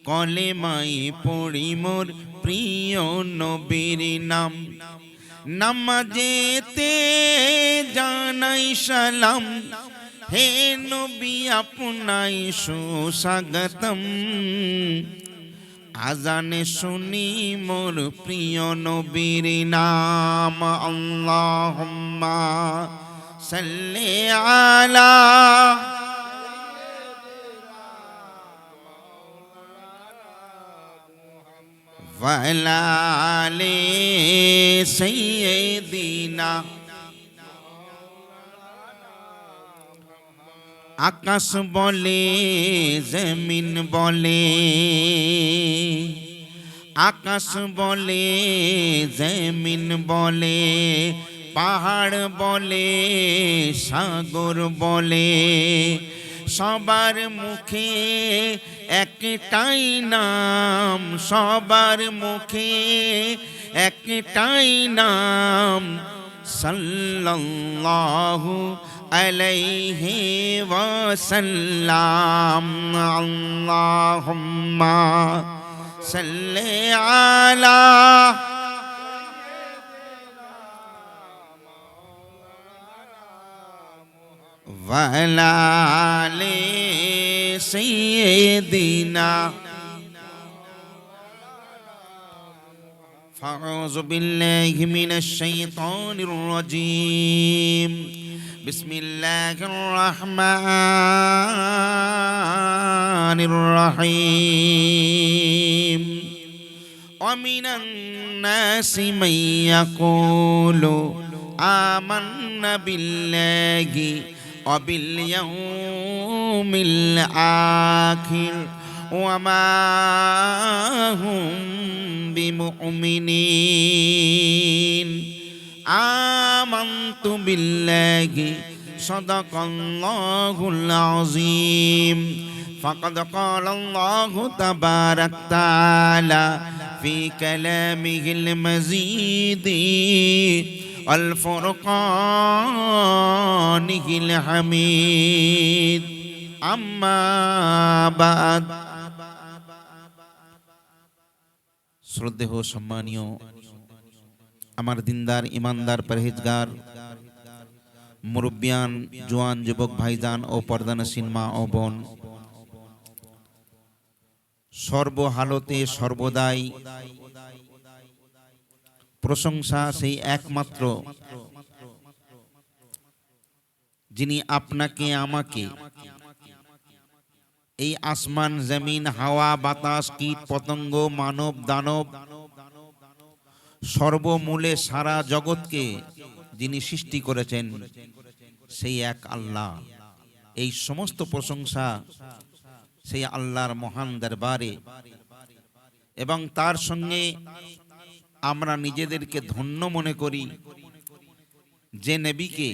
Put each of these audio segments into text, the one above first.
কলেমাই পড়ি মোর প্রিয় নবীর নাম। নামাজেতে জানাই সালাম, হে নবী আপনাই সুস্বাগতম। আজানে শুনি মোর প্রিয় নবীর নাম। আল্লাহুম্মা সাল্লি আলা ওয়ালা আলি সাইয়্যিদিনা। আকাশ বলে জমিন বলে, আকাশ বলে জমিন বলে, পাহাড় বলে সাগর বলে, সবার মুখে একটাই নাম, সবার মুখে একটাই নাম, সাল্লাল্লাহু আলাইহি ওয়াসাল্লাম। আল্লাহুম্মা সাল্লি আলা ওয়ালা আলি সাইয়্যিদিনা। ফাউযু বিল্লাহি মিনাশ শাইতানির রাজীম। বিসমিল্লাহির রহমানির রহিম। ওয়া মিনান নাসি মান ইয়াকুলু আমান্না বিল্লাহি ওয়া বিল ইয়াউমিল আখির ওয়া মা হুম বিমুমিনিন। আমানতু বিল্লাহি সাদাকাল্লাহুল আযীম। ফাকাদ ক্বালাল্লাহু তাবারাক তাআলা ফি কালামিহিল মাজিদ আল ফুরকানিহিল হামিদ। আম্মা বাদ। শ্রদ্ধেয় সম্মানীয় আমার দিনদার ইমানদার পরহেজগার মুরব্বিয়ান জওয়ান যুবক ভাইজান ও পর্দানসীন মা ও বোন, সর্বহালতে সর্বদাই প্রশংসা সেই একমাত্র যিনি আপনাকে আমাকে এই আসমান জমিন হাওয়া বাতাস কীট পতঙ্গ মানব দানব সর্বমূলে সারা জগৎকে যিনি সৃষ্টি করেছেন সেই এক আল্লাহ। এই সমস্ত প্রশংসা সেই আল্লাহর মহান দরবারে, এবং তার সঙ্গে আমরা নিজেদেরকে ধন্য মনে করি যে নবীকে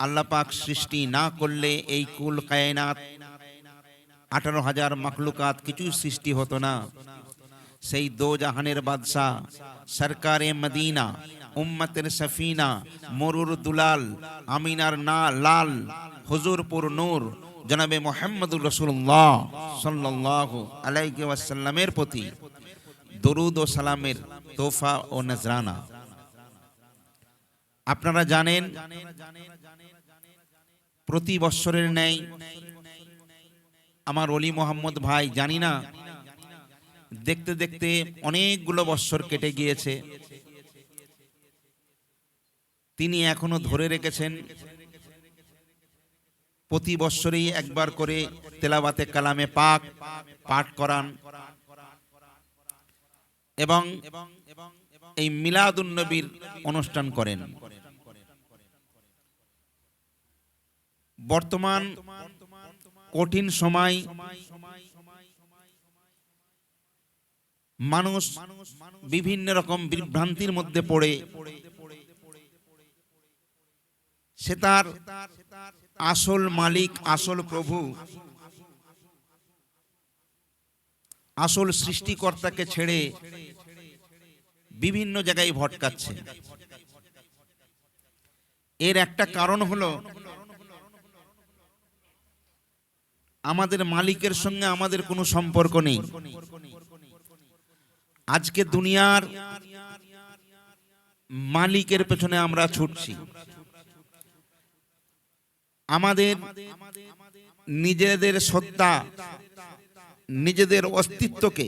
আল্লাহ পাক সৃষ্টি না করলে এই কুল কায়নাত 18,000 মাখলুকাত কিছুই সৃষ্টি হতো না। সেই দো জাহানের বাদশাহ সরকারে মদিনা উম্মতের সফিনা মরুর দুলাল আমিনার না লাল হুজুরপুর নূর জনাবে মুহাম্মদুর রাসূলুল্লাহ সাল্লাল্লাহু আলাইহি ওয়াসাল্লামের প্রতি দরুদ ও সালামের তোফা ও নজরানা। আপনারা জানেন প্রতি বৎসরের ন্যায় আমার অলি মোহাম্মদ ভাই, জানি না দেখতে দেখতে অনেকগুলো বৎসর কেটে গিয়েছে, তিনি এখনো ধরে রেখেছেন প্রতি বৎসরেই একবার করে তেলাওয়াতে কালামে পাক পাঠ করান এবং এই মিলাদুন নবীর অনুষ্ঠান করেন। বর্তমান কঠিন সময়, মানুষ বিভিন্ন রকম বিভ্রান্তির মধ্যে পড়ে সে তার আসল মালিক, আসল প্রভু, আসল সৃষ্টিকর্তাকে ছেড়ে বিভিন্ন জায়গায় ভটকাচ্ছে। এর একটা কারণ হলো আমাদের মালিকের সঙ্গে আমাদের কোনো সম্পর্ক নেই। আজকে দুনিয়ার মালিকের পেছনে আমরা ছুটছি, আমাদের নিজেদের সত্তা, নিজেদের অস্তিত্বকে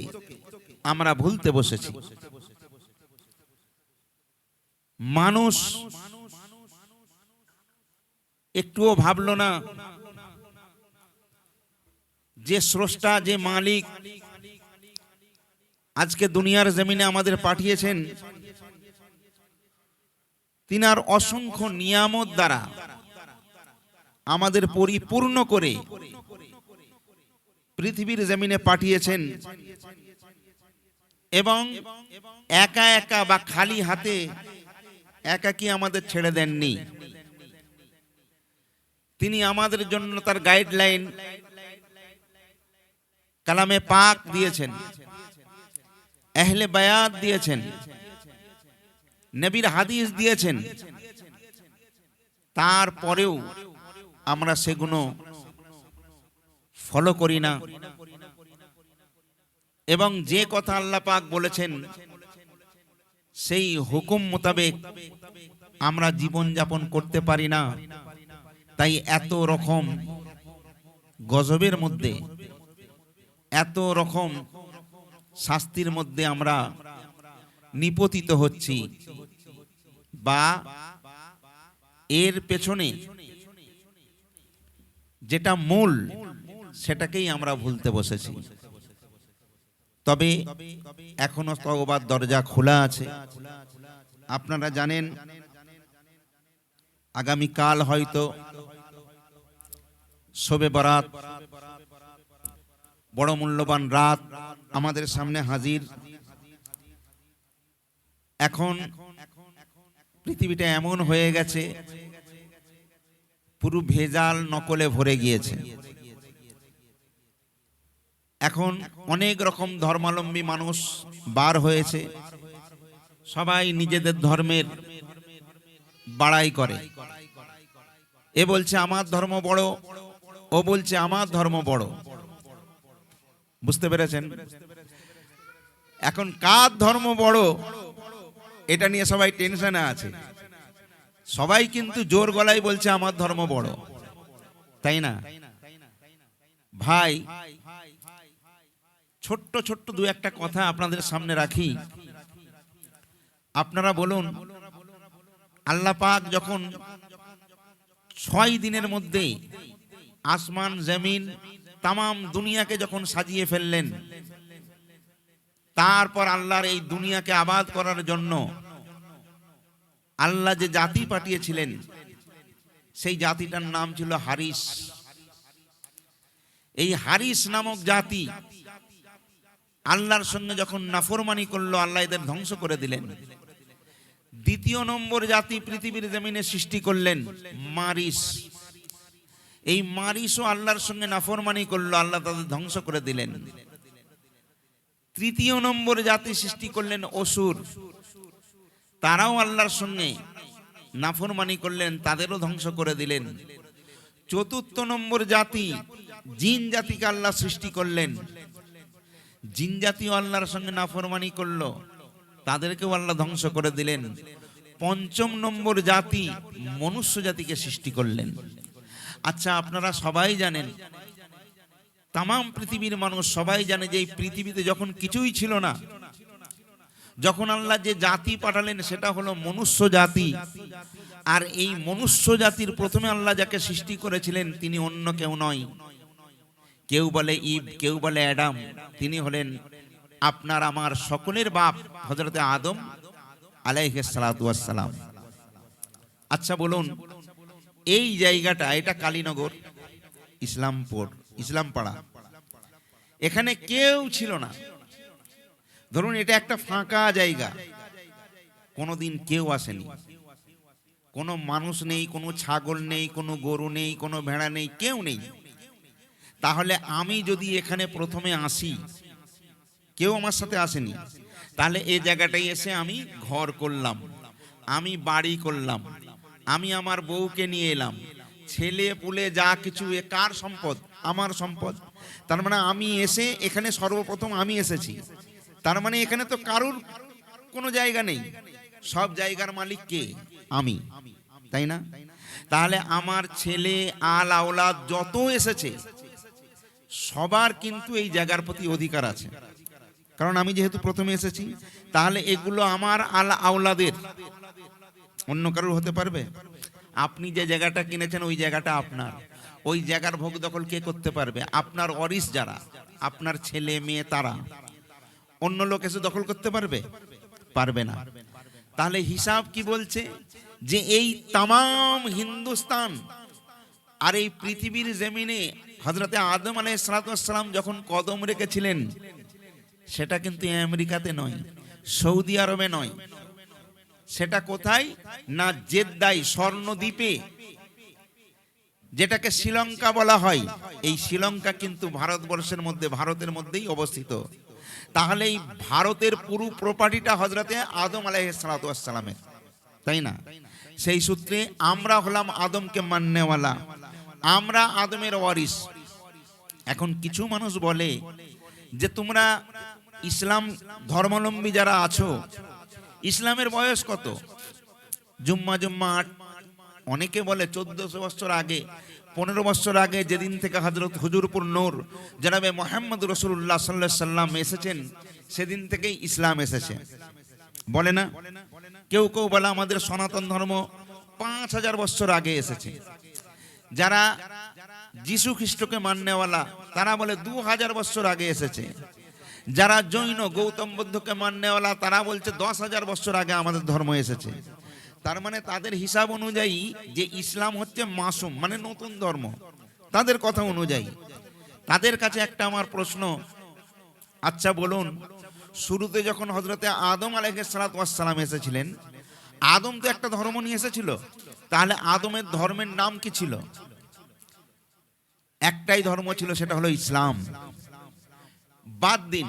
আমরা ভুলতে বসেছি। মানুষ একটুও ভাবলো না যে স্রষ্টা, যে মালিক আজকে দুনিয়ার জমিনে আমাদের পাঠিয়েছেন, তিনার অসংখ্য নিয়ামত দ্বারা আমাদের পরিপূর্ণ করে পৃথিবীর জমিনে পাঠিয়েছেন এবং একা একা বা খালি হাতে একাকী আমাদের ছেড়ে দেননি। তিনি আমাদের জন্য তার গাইডলাইন কালামে পাক দিয়েছেন, আহলে বায়াত দিয়েছেন, নবীর হাদিস দিয়েছেন। তারপরেও আমরা সেগুলো ফলো করি না এবং যে কথা আল্লাহ পাক বলেছেন সেই হুকুম মোতাবেক আমরা জীবন যাপন করতে পারি না। তাই এত রকম গজবের মধ্যে, এত রকম শাস্তির মধ্যে আমরা নিপতিত হচ্ছি, বা এর পেছনে যেটা মূল সেটাকেই আমরা ভুলতে বসেছি। তবে এখনো তওবার দরজা খোলা আছে। আপনারা জানেন আগামীকাল হয়তো শবে বরাত, বড় মূল্যবান রাত আমাদের সামনে হাজির। এখন পৃথিবীটা এমন হয়ে গেছে, পুরো ভেজাল নকলে ভরে গিয়েছে। এখন অনেক রকম ধর্মাবলম্বী মানুষ বার হয়েছে, সবাই নিজেদের ধর্মের বাড়াই করে। এ বলছে আমার ধর্ম বড়, ও বলছে আমার ধর্ম বড়। বুঝতে পেরেছেন? এখন কার ধর্ম বড় এটা নিয়ে সবাই টেনশনে আছে। সবাই কিন্তু জোর গলায় বলছে আমার ধর্ম বড়, তাই না ভাই? ছোট্ট ছোট্ট দু একটা কথা আপনাদের সামনে রাখি। আপনারা বলুন, আল্লাহ পাক যখন 6 দিনের মধ্যে আসমান জমিন তামাম দুনিয়াকে যখন সাজিয়ে ফেললেন, তারপর আল্লাহর এই দুনিয়াকে আবাদ করার জন্য আল্লাহ যে জাতি পাঠিয়েছিলেন সেই জাতিটার নাম ছিল হারিস। এই হারিস নামক জাতি আল্লাহর সঙ্গে যখন নাফরমানি করলো, আল্লাহ এদের ধ্বংস করে দিলেন। দ্বিতীয় নম্বর জাতি পৃথিবীর জমিনে সৃষ্টি করলেন মারিস। এই মারিসও আল্লাহর সঙ্গে নাফরমানি করলো, আল্লাহ তাদের ধ্বংস করে দিলেন। তৃতীয় নম্বর জাতি সৃষ্টি করলেন অসুর, তারাও আল্লাহর সঙ্গে নাফরমানি করলেন, তাদেরও ধ্বংস করে দিলেন। চতুর্থ নম্বর জাতি জিন জাতিকে আল্লাহ সৃষ্টি করলেন, জিন জাতিও আল্লাহর সঙ্গে নাফরমানি করলো, তাদেরকেও আল্লাহ ধ্বংস করে দিলেন। পঞ্চম নম্বর জাতি মনুষ্য জাতিকে সৃষ্টি করলেন। আচ্ছা, আপনারা সবাই জানেন, তামাম পৃথিবীর মানুষ সবাই জানে যে এই পৃথিবীতে যখন কিছুই ছিল না, যখন আল্লাহ যে জাতি পাঠালেন সেটা হলো মনুষ্য জাতি। আর এই মনুষ্য জাতির প্রথমে আল্লাহ যাকে সৃষ্টি করেছিলেন তিনি অন্য কেউ নয়। কেউ বলে ঈব, কেউ বলে অ্যাডাম। তিনি হলেন আপনার আমার সকলের বাপ, হযরতে আদম আলাইহিস সালাতু ওয়াস সালাম। আচ্ছা বলুন, এই জায়গাটা, এটা কালীনগর, ইসলামপুর, ইসলামপাড়া, এখানে কেউ ছিল না। ধরুন এটা একটা ফাঁকা জায়গা, কোনোদিন কেউ আসেনি, কোনো মানুষ নেই, কোনো ছাগল নেই, কোনো গরু নেই, কোনো ভেড়া নেই, কেউ নেই। তাহলে আমি যদি এখানে প্রথমে আসি, কেউ আমার সাথে আসেনি, তাহলে এই জায়গাটায় এসে আমি ঘর করলাম, আমি বাড়ি করলাম, আমি আমার বউকে নিয়ে এলাম, ছেলে পুলে যা কিছু, এ কার সম্পদ? আমার সম্পদ। তার মানে আমি এসে এখানে সর্বপ্রথম আমি এসেছি, তার মানে এখানে তো কারুর কোনো জায়গা নেই, সব জায়গার মালিক কে? আমি, তাই না? তাহলে আমার ছেলে আল আওলাদ যত এসেছে সবার কিন্তু এই জায়গার প্রতি অধিকার আছে, কারণ আমি যেহেতু প্রথমে এসেছি। তাহলে এগুলো আমার আল আওলাদের, অন্য কারোর হতে পারবে? আপনি যে জায়গাটা কিনেছেন ওই জায়গাটা আপনার, ওই জায়গার ভোগ দখল কে করতে পারবে? আপনার ওয়ারিস যারা, আপনার ছেলে মেয়ে, তারা। অন্য লোক এসে দখল করতে পারবে? পারবে না। তাহলে হিসাব কি বলছে যে এই তামাম হিন্দুস্তান আর এই পৃথিবীর জমিনে হযরতে আদম আলাইহিস সালাম যখন কদম রেখেছিলেন, সেটা কিন্তু আমেরিকাতে নয়, সৌদি আরবে নয়, সেটা কোথায় না জেদ্দায়, স্বর্ণদ্বীপে, যেটাকে শ্রীলঙ্কা বলা হয়। এই শ্রীলঙ্কা কিন্তু ভারতবর্ষের মধ্যে, ভারতের মধ্যেই অবস্থিত। তাহলে এই ভারতের পুরো প্রপার্টিটা হযরতে আদম আলাইহিস সালামের, তাই না? সেই সূত্রে আমরা হলাম আদমকে মাননেওয়ালা, আমরা আদমের ওয়ারিস। এখন কিছু মানুষ বলে যে তোমরা ইসলাম ধর্মাবলম্বী যারা আছো, ইসলামের বয়স কত? জুম্মা 8, অনেকে বলে 1400 বছর আগে, 15 বছর আগে, যেদিন থেকে হযরত হুজুরপুর নূর জনাবে মুহাম্মদ রাসূলুল্লাহ সাল্লাল্লাহু আলাইহি সাল্লাম এসেছেন, সেদিন থেকেই ইসলাম এসেছে, বলে না? কেউ কেউ বলে আমাদের সনাতন ধর্ম 5000 বছর আগে এসেছে। যারা যিশু খ্রিস্টকে মাননেওয়ালা তারা বলে 2000 বছর আগে এসেছে। যারা জৈন গৌতম বুদ্ধকে মাননেওয়ালা তারা বলছে 10,000 বছর আগে আমাদের ধর্ম এসেছে। তার মানে তাদের হিসাব অনুযায়ী যে ইসলাম হচ্ছে মাসুম, মানে নতুন ধর্ম, তাদের কথা অনুযায়ী। তাদের কাছে একটা আমার প্রশ্ন, আচ্ছা বলুন, শুরুতে যখন হযরতে আদম আলাইহিস সালাম এসেছিলেন, আদম তো একটা ধর্ম নিয়ে এসেছিল, তাহলে আদমের ধর্মের নাম কি ছিল? একটাই ধর্ম ছিল, সেটা হলো ইসলাম। বাদ দিন,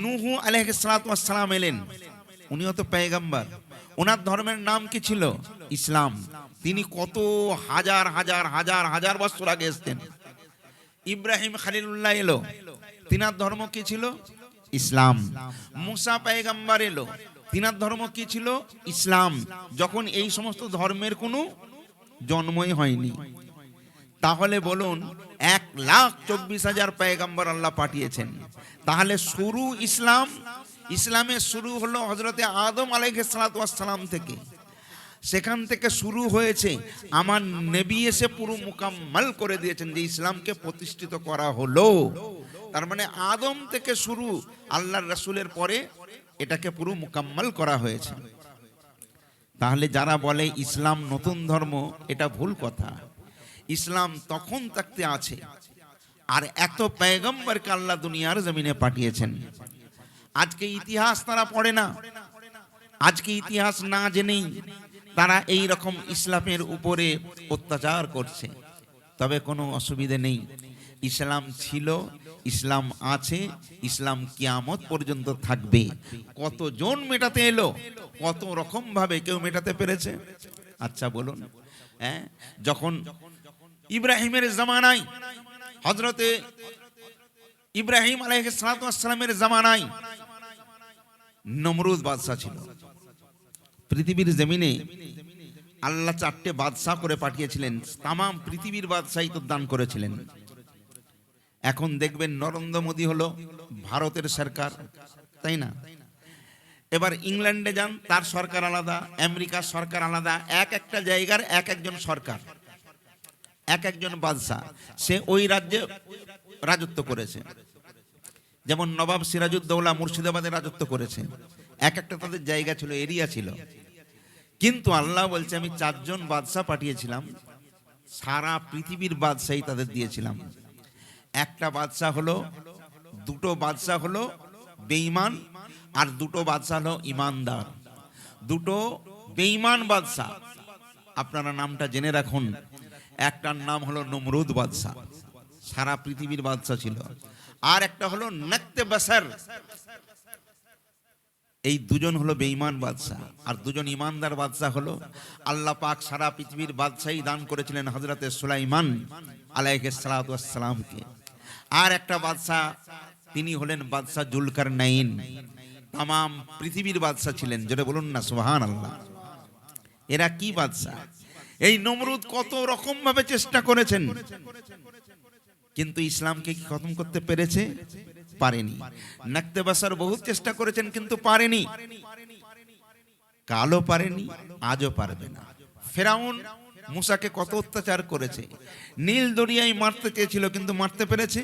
নূহ আলাইহিস সালাম এলেন, উনিও তো পয়গম্বর, ওনার ধর্মের নাম কি ছিল? ইসলাম। তিনি কত হাজার হাজার হাজার হাজার বছর আগে এসেছেন। ইব্রাহিম খলিলুল্লাহ এলো, তিনার ধর্ম কি ছিল? ইসলাম। মুসা পয়গম্বর এলো, তিনার ধর্ম কি ছিল? ইসলাম। যখন এই সমস্ত ধর্মের কোনো জন্মই হয়নি। তাহলে বলুন, 1,24,000 পয়গম্বর আল্লাহ পাঠিয়েছেন, তাহলে শুরু ইসলাম, ইসলামের শুরু হলো হযরতে আদম আলাইহিস সালাম থেকে। সেখান থেকে শুরু হয়েছে, আমার নবী এসে পুরো মুকাম্মাল করে দিয়েছেন যে ইসলামকে প্রতিষ্ঠিত করা হলো। তার মানে আদম থেকে শুরু, আল্লাহর রাসূলের পরে এটাকে পুরো মুকাম্মাল করা হয়েছে। তাহলে যারা বলে ইসলাম নতুন ধর্ম, এটা ভুল কথা। ইসলাম তখন থাকতে আছে, আর এত পয়গম্বরকে আল্লাহ দুনিয়ার জমিনে পাঠিয়েছেন। আজকে ইতিহাস তারা পড়ে না, আজকে ইতিহাস না জেনেই তারা এই রকম ইসলামের উপরে অত্যাচার করছে। তবে কোনো অসুবিধে নেই, ইসলাম ছিল, ইসলাম আছে, ইসলাম কিয়ামত পর্যন্ত থাকবে। কতজন মেটাতে এলো, কত রকম ভাবে কেউ মেটাতে পেরেছে? আচ্ছা বলুন, যখন ইব্রাহিমের জামানায়, হযরতে ইব্রাহিম আলাইহিস সালামের জামানায় নমরুদ বাদশা ছিল। পৃথিবীর জমিনে আল্লাহ 4টে বাদশা করে পাঠিয়েছিলেন, তামাম পৃথিবীর বাদশাই তো দান করেছিলেন। এখন দেখবেন নরেন্দ্র মোদী হলো ভারতের সরকার, তাই না? এবার ইংল্যান্ডে যান, তার সরকার আলাদা, আমেরিকার সরকার আলাদা, একটা জায়গার একজন সরকার, একজন বাদশা, সে ওই রাজ্যে রাজত্ব করেছে। যেমন নবাব সিরাজউদ্দৌলা মুর্শিদাবাদে রাজত্ব করেছে, একটা তাদের জায়গা ছিল, এরিয়া ছিল। কিন্তু আল্লাহ বলছে আমি 4 জন বাদশা পাঠিয়েছিলাম, সারা পৃথিবীর বাদশাই তাদের দিয়েছিলাম। একটা বাদশা হলো, 2টো বাদশা হলো বেঈমান, আর 2টো বাদশা হলো ইমানদার। 2টো বেঈমান বাদশা, আপনারা নামটা জেনে রাখুন। একটার নাম হলো নমরুদ বাদশা, সারা পৃথিবীর বাদশা ছিল। আর একটা হলো নক্তে বসর। এই 2জন হলো বেঈমান বাদশা, আর 2জন ইমানদার বাদশা হলো, আল্লাহ পাক সারা পৃথিবীর বাদশাহী দান করেছিলেন হযরতে সুলাইমান আলাইহিস সালামকে। আর একটা বাদশা তিনি হলেন বাদশাহ জুলকারনাইন। তামাম পৃথিবীর বাদশাহ ছিলেন, যেটা বলুন না সুবহানাল্লাহ। এরা কি বাদশাহ? এই নমরুদ কত রকম ভাবে চেষ্টা করেছেন, কিন্তু ইসলামকে কি খতম করতে পেরেছে? পারেনি। নাকতেবাসার বহুত চেষ্টা করেছেন কিন্তু পারেনি, কালও পারেনি, আজও পারবে না। ফেরাউন মুসাকে কত অত্যাচার করেছে, নীল দরিয়ায় মারতে চেয়েছিল কিন্তু মারতে পেরেছে?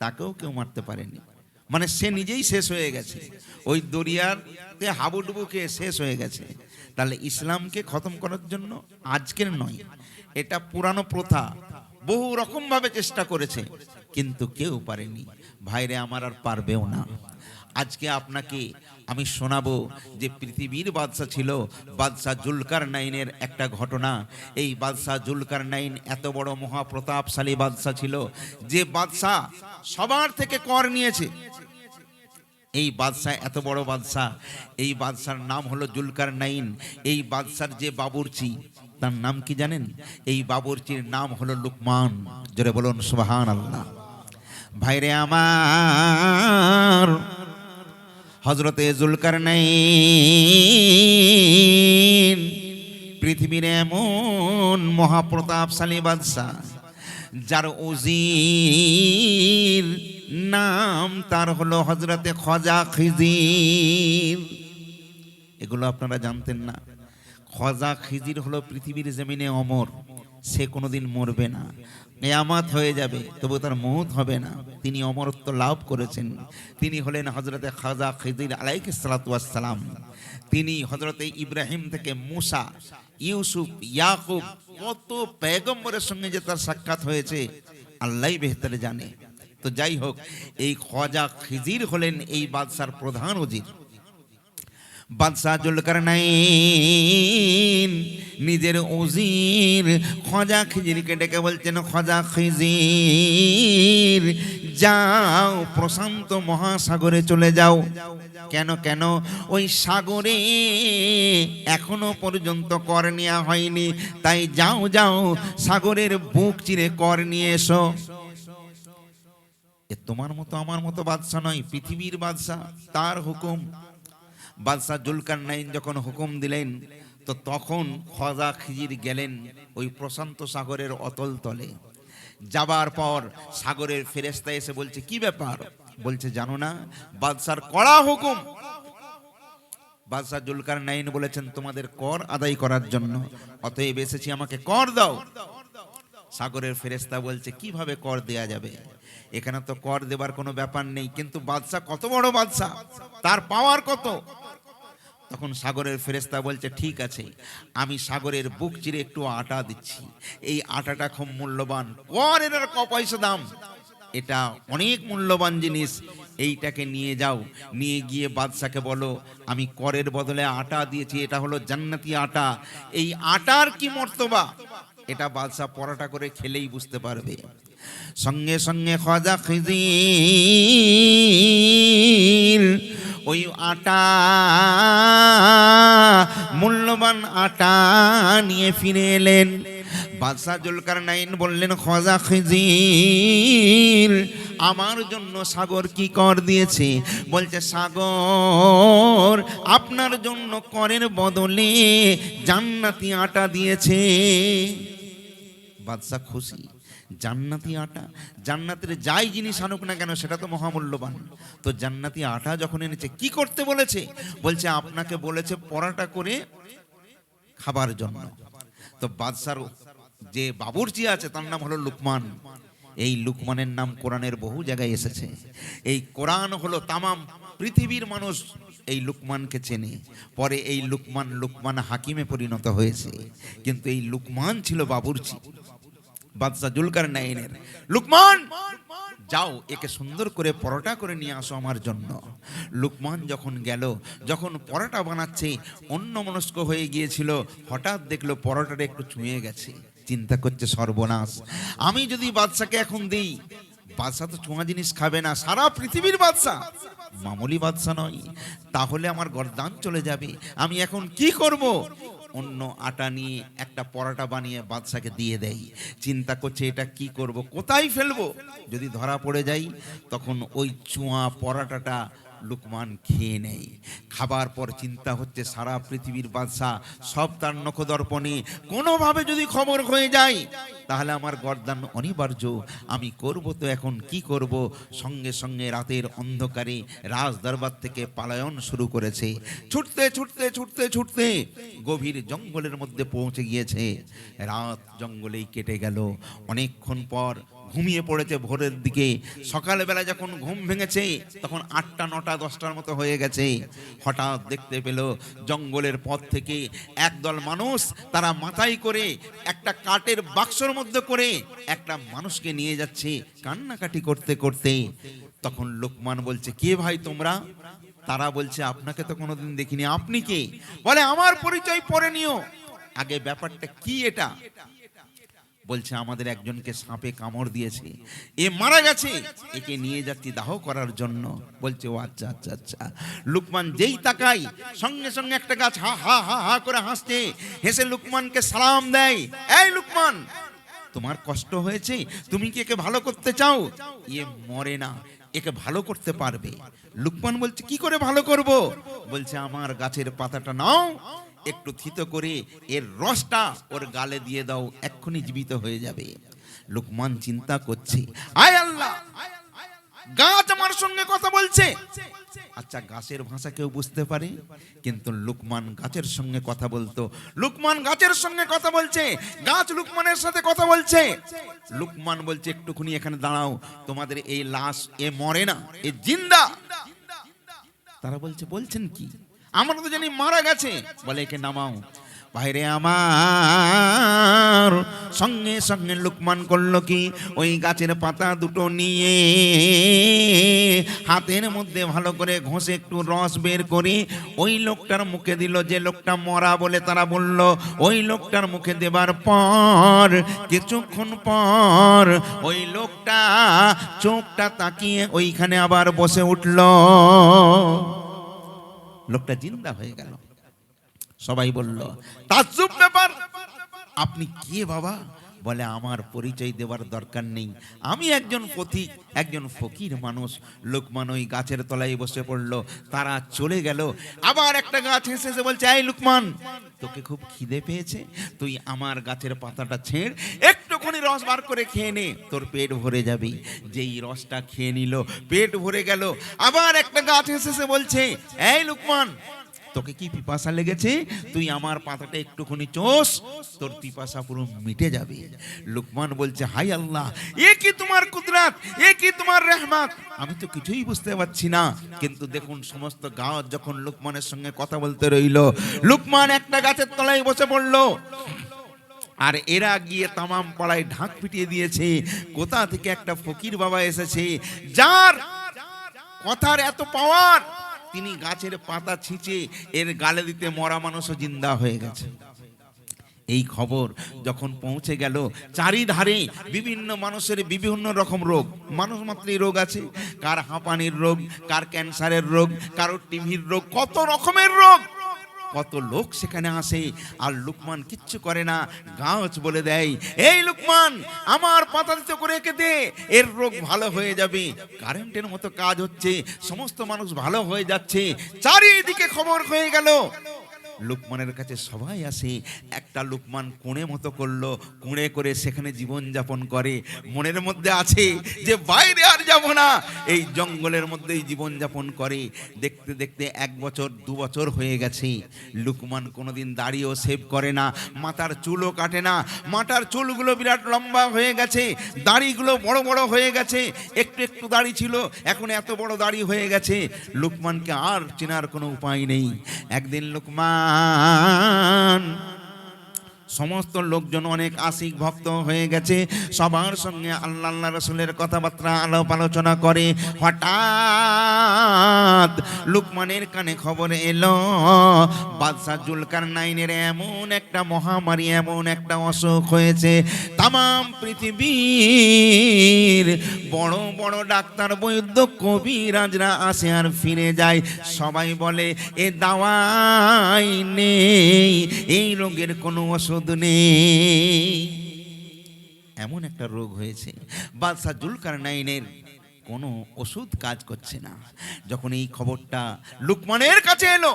তাকেও কেউ মারতে পারেনি। মানে সে নিজেই শেষ হয়ে গেছে, ওই দরিয়াতে হাবুডুবু খেয়ে শেষ হয়ে গেছে। তাহলে ইসলামকে খতম করার জন্য আজকের নয়, এটা পুরানো প্রথা, বহু রকম ভাবে চেষ্টা করেছে কিন্তু কেউ পারেনি। ভাইরে আমার, আর পারবেও না। আজকে আপনাকে আমি শোনাবো যে পৃথিবীর বাদশা ছিল বাদশাহ জুলকারনাইনের একটা ঘটনা। এই বাদশাহ জুলকারনাইন এত বড় মহাপ্রতাপশালী বাদশা ছিল যে বাদশা সবার থেকে কর নিয়েছে। এই বাদশাহ এত বড় বাদশাহ, এই বাদশার নাম হলো জুলকারনাইন। এই বাদশার যে বাবুর্চি, তার নাম কি জানেন? এই বাবুর্চির নাম হলো লুকমান। জোরে বলুন সুবহানাল্লাহ। ভাইরে আমার, হযরতে জুলকারনাইন পৃথিবীর এমন মহাপ্রতাপশালী বাদশা, যার উজির নাম তার হলো হযরতে খাজা খিজির। এগুলো আপনারা জানতেন না? খাজা খিজির হলো পৃথিবীর জমিনে অমর, সে কোনোদিন মরবে না, কিয়ামত হয়ে যাবে তবু তার মওত হবে না। তিনি অমরত্ব লাভ করেছেন। তিনি হলেন হযরতে খাজা খিজির আলাইহিস সালাতু ওয়াস সালাম। তিনি হযরতে ইব্রাহিম থেকে মুসা, ইউসুফ, ইয়াকুব, কত পয়গম্বরের সঙ্গে যে তার সাক্ষাৎ হয়েছে আল্লাহই বেহতরে জানে। তো যাই হোক, এই খাজা খিজির হলেন এই বাদশার প্রধান উজির। বাদশাহ জুলকারনাইন নিজের উজির খাজা খিজিরকে ডেকে বলছেন, খাজা খিজির যাও প্রশান্ত মহাসাগরে চলে যাও। কেন কেন? ওই সাগরে এখনো পর্যন্ত কর নেওয়া হয়নি, তাই যাও যাও সাগরের বুক চিরে কর নিয়ে এসো। এ তোমার মতো আমার মতো বাদশা নয়, পৃথিবীর বাদশা, তার হুকুম। বাদশাহ জুলকারনাইন যখন হুকুম দিলেন, তো তখন খাজা খিজির গেলেন ওই প্রশান্ত সাগরের অতল তলে। যাবার পর সাগরের ফেরেশতা এসে বলছে, কি ব্যাপার? বলছে, জানো না, বাদশার কড়া হুকুম। বাদশাহ জুলকারনাইন বলেছেন, তোমাদের কর আদায় করার জন্য, অতএব এসেছি, আমাকে কর দাও। সাগরের ফেরেশতা বলছে, কিভাবে কর দেয়া যাবে? এখানে তো কর দেবার কোনো ব্যাপার নেই, কিন্তু বাদশা কত বড় বাদশা, তার পাওয়ার কত। তখন সাগরের ফেরেশতা বলছে, ঠিক আছে, আমি সাগরের বুক চিরে একটু আটা দিচ্ছি। এই আটাটা খুব মূল্যবান, কর এর ক পয়সা দাম, এটা অনেক মূল্যবান জিনিস। এইটাকে নিয়ে যাও, নিয়ে গিয়ে বাদশাকে বলো আমি করের বদলে আটা দিয়েছি, এটা হলো জান্নাতি আটা। এই আটার কি মর্তবা, এটা বাদশা পরোটা করে খেলেই বুঝতে পারবে। সঙ্গে সঙ্গে খাজা খিজির ওই আটা, মূল্যবান আটা নিয়ে ফিরে এলেন। বাদশাহ জুলকারনাইন বললেন, খাজা খিজির আমার জন্য সাগর কি কর দিয়েছে? বলছে, সাগর আপনার জন্য করের বদলে জান্নাতি আটা দিয়েছে। বাদশা খুশি, জান্নাতি আটা, জান্নাতের যাই জিনিস আনুক না কেন সেটা তো মহামূল্যবান। তো জান্নাতি আটা যখন এনেছে, কি করতে বলেছে? বলছে, আপনাকে বলেছে পরোটা করে খাবার জন্য। তো বাদশার যে বাবুর্চি আছে তার নাম হলো লুকমান। এই লুকমানের নাম কোরআনের বহু জায়গায় এসেছে। এই কোরআন হলো তামাম পৃথিবীর মানুষ এই লুকমানকে চেনে। পরে এই লুকমান হাকিমে পরিণত হয়েছে, কিন্তু এই লুকমান ছিল বাবুর্চি বাদশাহ জুলকারনাইনের। লুকমান যাও, একে সুন্দর করে পরোটা করে নিয়ে আসো আমার জন্য। লুকমান যখন গেল, যখন পরোটা বানাচ্ছে, অন্যমনস্ক হয়ে গিয়েছিল, হঠাৎ দেখলো পরোটাটা একটু চুঁয়ে গেছে। চিন্তা করছে, সর্বনাশ, আমি যদি বাদশাকে এখন দিই, বাদশা তো ছোঁয়া জিনিস খাবে না, সারা পৃথিবীর বাদশা, মামুলি বাদশা নয়, তাহলে আমার গর্দান চলে যাবে। আমি এখন কি করব? অন্য আটা নিয়ে একটা পরোটা বানিয়ে বাদশাকে দিয়ে দেয়। চিন্তা করছে এটা কি করব, কোথায় ফেলবো, যদি ধরা পড়ে যাই। তখন ওই চুয়া পরোটাটা লুকমান খেয়ে নেয়। খাবার পর চিন্তা হচ্ছে সারা পৃথিবীর বাদশাহ সব তার নখদর্পণে, কোনোভাবে যদি খবর হয়ে যায় তাহলে আমার গর্দান অনিবার্য, আমি করব তো এখন কি করব। সঙ্গে সঙ্গে রাতের অন্ধকারে রাজ দরবার থেকে পালায়ন শুরু করেছে। ছুটতে ছুটতে ছুটতে ছুটতে গভীর জঙ্গলের মধ্যে পৌঁছে গিয়েছে। রাত জঙ্গলেই কেটে গেল। অনেকক্ষণ পর ঘুমিয়ে পড়েছে। ভোরের দিকে সকালবেলা যখন ঘুম ভেঙেছে তখন 8টা 9টা 10টার মতো হয়ে গেছে। হঠাৎ দেখতে পেল জঙ্গলের পথ থেকে একদল মানুষ, তারা মাথায় করে একটা কাঠের বাক্সর মধ্যে করে একটা মানুষকে নিয়ে যাচ্ছে কান্নাকাটি করতে করতে। তখন লোকমান বলছে, কে ভাই তোমরা? তারা বলছে, আপনাকে তো কোনোদিন দেখিনি। আপনি কে? বলে, আমার পরিচয় পরে নিও, আগে ব্যাপারটা কি এটা। বলছে, আমাদের একজনকে সাপে কামড় দিয়েছে, এ মারা গেছে, একে নিয়ে যাচ্ছি দাহ করার জন্য। বলছে, ও আচ্ছা আচ্ছা আচ্ছা। লুকমান যেই তাকাই সঙ্গে সঙ্গে একটা গাছ হা হা হা হা করে হাসছে। হেসে লুকমানকে সালাম দেয়, এই লুকমান, তোমার কষ্ট হয়েছে, তুমি কি একে ভালো করতে চাও? এ মরে না, একে ভালো করতে পারবে। লুকমান বলছে, কি করে ভালো করব? বলছে, আমার গাছের পাতাটা নাও, একটু থিতো করে এর রসটা ওর গালে দিয়ে দাও, এক্ষুনি জীবিত হয়ে যাবে। লুকমান চিন্তা করছে, আয় আল্লাহ, গাছ আমার সঙ্গে কথা বলছে। আচ্ছা, গাছের ভাষা কেউ বুঝতে পারে? কিন্তু লুকমান গাছের সঙ্গে কথা বলতো। লুকমান গাছের সঙ্গে কথা বলছে, গাছ লুকমানের সাথে কথা বলছে। লুকমান বলছে, একটুখানি এখানে দাঁড়াও, তোমাদের এই লাশ, এ মরে না, এ জিন্দা। তারা বলছে, বলছেন কি? আমরা তো জানি মারা গেছে। বলে, একে নামাও। বাইরে আমার সঙ্গে সঙ্গে লুকমান করলো কি, ওই গাছের পাতা দুটো নিয়ে হাতের মধ্যে ভালো করে ঘষে একটু রস বের করে ওই লোকটার মুখে দিল। যে লোকটা মরা বলে তারা বলল, ওই লোকটার মুখে দেবার পর কিছুক্ষণ পর ওই লোকটা চোখটা তাকিয়ে ওইখানে আবার বসে উঠল। লোকটা জিন্দা হয়ে গেল। সবাই বলল, তাজ্জুব ব্যাপার, আপনি কে বাবা? বলে, আমার পরিচয় দেওয়ার দরকার নেই, আমি একজন পথিক, একজন ফকির মানুষ। লুকমান ওই গাছের তলায় বসে পড়ল। তারা চলে গেল। আবার একটা গাছ হেসে বলছে, এই লুকমান, তোকে খুব খিদে পেয়েছে, তুই আমার গাছের পাতাটা ছেড়, একটুখানি রস বার করে খেয়ে নে, তোর পেট ভরে যাবে। যেই রসটা খেয়ে নিল, পেট ভরে গেল। আবার একটা গাছ হেসে বলছে, এই লুকমান, তোকে কি পিপাসা লেগেছে? তুই আমার পাতাটা একটুখানি চোষ, তোর পিপাসা পুরো মিটে যাবে। লুকমান বলছে, হাই আল্লাহ, এ কি তোমার কুদরত, এ কি তোমার রহমত, আমি তো কিছুই বুঝতে পারছি না। কিন্তু দেখুন, সমস্ত গাছ যখন লুকমানের সঙ্গে কথা বলতে রইল, লুকমান একটা গাছের তলায় বসে পড়ল। আর এরা গিয়ে তামাম পাড়ায় ঢাক পিটিয়ে দিয়েছে, কোথা থেকে একটা ফকির বাবা এসেছে, যার কথার এত পাওয়ার, তিনি গাছের পাতা ছিঁচে এর গালে দিতে মরা মানুষও জিন্দা হয়ে গেছে। এই খবর যখন পৌঁছে গেল, চারিধারে বিভিন্ন মানুষের বিভিন্ন রকম রোগ, মানুষ মাত্রই রোগ আছে, কার হাঁপানির রোগ, কার ক্যান্সারের রোগ, কারোর টিভির রোগ, কত রকমের রোগ, কত লোক সেখানে আসে। আর লুকমান কিচ্ছু করে না। গাছ বলে দেয়, এই লুকমান, আমার পাতা দিতে করে একে দে, এর রোগ ভালো হয়ে যাবে। কারেন্টের মতো কাজ হচ্ছে, সমস্ত মানুষ ভালো হয়ে যাচ্ছে। চারিদিকে খবর হয়ে গেল। লুকমানের কাছে সবাই আসে। একটা লুকমান কুঁড়ে মতো করলো, কুঁড়ে করে সেখানে জীবন যাপন করে। মনের মধ্যে আছে যে বাইরে আর যাব না, এই জঙ্গলের মধ্যেই জীবন যাপন করে। দেখতে দেখতে 1 বছর 2 বছর হয়ে গেছে। লুকমান কোনোদিন দাড়িও সেভ করে না, মাথার চুলও কাটে না। মাথার চুলগুলো বিরাট লম্বা হয়ে গেছে, দাড়িগুলো বড় বড় হয়ে গেছে। একটু একটু দাড়ি ছিল, এখন এত বড় দাড়ি হয়ে গেছে। লুকমানকে আর চেনার কোনো উপায় নেই। একদিন লুকমান, সমস্ত লোকজন অনেক আশিক ভক্ত হয়ে গেছে, সবার সঙ্গে আল্লাহ রাসূলের কথাবার্তা আলাপ আলোচনা করে। হঠাৎ লুকমানের কানে খবর এলো বাদশা জুলকারনাইনের এমন একটা মহামারী, এমন একটা অসুখ হয়েছে। তাম পৃথিবীর বড় বড় ডাক্তার, বৈদ্য, কবিরাজরা আসে আর ফিরে যায়। সবাই বলে এ দাওয়াই নেই, এই রোগের কোনো ওষুধ নেই। এমন একটা রোগ হয়েছে, বাদশা জুলকারনাইনের কোনো ওষুধ কাজ করছে না। যখন এই খবরটা লুকমানের কাছে এলো,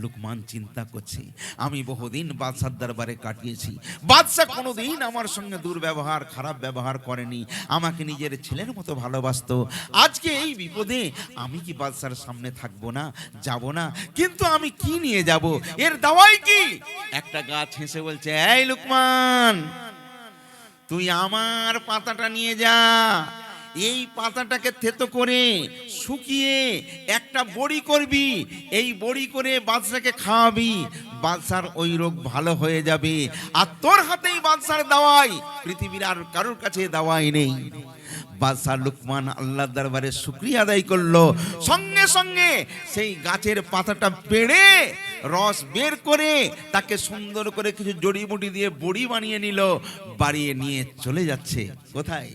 লুকমান চিন্তা করছে, আমি বহুদিন বাদশার দরবারে কাটিয়েছি, বাদশা কোনোদিন আমার সঙ্গে দুর্ব্যবহার, খারাপ ব্যবহার করেনি, আমাকে নিজের ছেলের মতো ভালোবাসতো। আজকে এই বিপদে আমি কি বাদশার সামনে থাকবো না, যাব না? কিন্তু আমি কি নিয়ে যাব? এর দাওয়াই কি? একটা গাছ হেসে বলছে, এই লুকমান, তুই আমার পাতাটা নিয়ে যা, এই পাতাটাকে থেতো করে শুকিয়ে একটা বড়ি করবি, এই বড়ি করে বাদশাকে খাওয়াবি, বাদশার ওই রোগ ভালো হয়ে যাবে। আর তোর হাতেই বাদশার দাওয়াই, পৃথিবীর আর কারোর কাছে দাওয়াই নেই। বাদশা লুকমান আল্লাহর দরবারে শুকরিয়া আদায় করলো। সঙ্গে সঙ্গে সেই গাছের পাতাটা পেড়ে রস বের করে তাকে সুন্দর করে কিছু জড়িবুটি দিয়ে বড়ি বানিয়ে নিল, বাড়িয়ে নিয়ে চলে যাচ্ছে। কোথায়?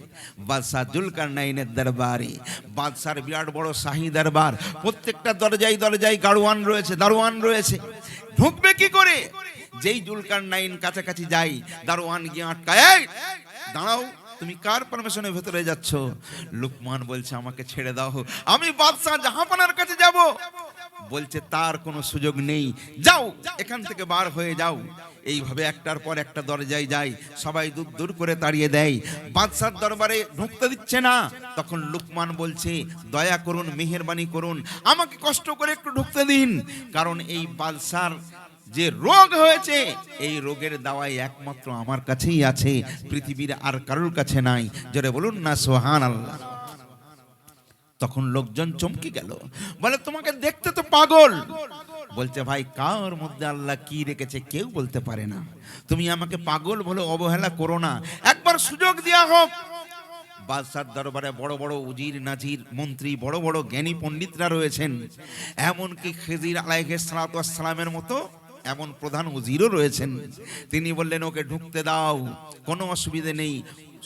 বাদশা জুলকারনাইনের দরবারে। বাদশার বিরাট বড় শাহী দরবার, প্রত্যেকটা দরজায় দরজায় গাড়োয়ান রয়েছে, দারোয়ান রয়েছে। ঢুকবে কি করে? যেই জুলকারনাইন কাছাকাছি যাই, দারোয়ান গিয়ে আটকায়, এই দাঁড়াও, তুমি কার পারমিশনে ভেতরে যাচ্ছ? লুকমান বলছে, আমাকে ছেড়ে দাও, আমি বাদশা জাহাপানার কাছে যাব। বলছে, তার কোনো সুযোগ নেই, যাও এখান থেকে বার হয়ে যাও। এইভাবে একটার পর একটা দরজায় যায়, সবাই দূর দূর করে তাড়িয়ে দেয়, বাদশার দরবারে ঢুকতে দিচ্ছে না। তখন লুকমান বলছে, দয়া করুন, মেহেরবানি করুন, আমাকে কষ্ট করে একটু ঢুকতে দিন, কারণ এই বাদশার যে রোগ হয়েছে, এই রোগের দাওয়াই একমাত্র আমার কাছেই আছে, পৃথিবীর আর কারোর কাছে নাই। জোরে বলুন না সুবহানাল্লাহ। তখন লোকজন চমকে গেল, বলে, তোমাকে দেখতে তো পাগল। বলছে, ভাই, কার মধ্যে আল্লাহ কি রেখেছে কেউ বলতে পারে না, তুমি আমাকে পাগল বলে অবহেলা করো না, একবার সুযোগ দেওয়া হোক। বাদশার দরবারে বড় বড় উজির, নাজির, মন্ত্রী, বড় বড় জ্ঞানী পণ্ডিতরা রয়েছেন, এমনকি খিজির আলাইহিস সালাতু ওয়াস সালামের মতো এমন প্রধান উজিরও রয়েছেন। তিনি বললেন, ওকে ঢুকতে দাও, কোনো অসুবিধে নেই।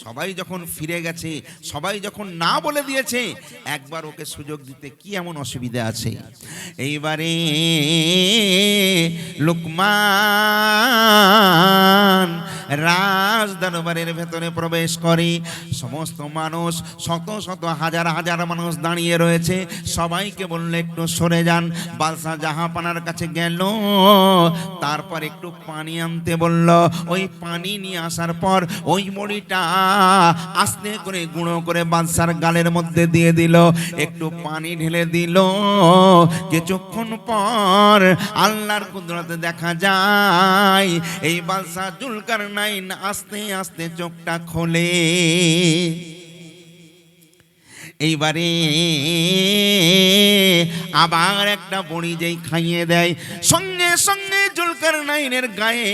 সবাই যখন ফিরে গেছে, সবাই যখন না বলে দিয়েছে, একবার ওকে সুযোগ দিতে কি এমন অসুবিধা আছে? এইবারে লুকমান রাজ দরবারের ভেতরে প্রবেশ করে। সমস্ত মানুষ, শত শত হাজার হাজার মানুষ দাঁড়িয়ে রয়েছে। সবাইকে বললে, একটু সরে যান। বাদশা জাহাপানার কাছে গেল, তারপর একটু পানি আনতে বলল। ওই পানি নিয়ে আসার পর ওই বড়িটা আস্তে করে গুঁড়ো করে বাদশার গালের মধ্যে দিয়ে দিল, একটু পানি ঢেলে দিল। কিছুক্ষণ পর আল্লাহর কুদরতে দেখা যায়, এই বাদশা জুলকারনাইন আস্তে আস্তে চোখটা খোলে। এইবারে আবার একটা বড়ি যেই খাইয়ে দেয়, সঙ্গে সঙ্গে জুলকারনাইনের গায়ে,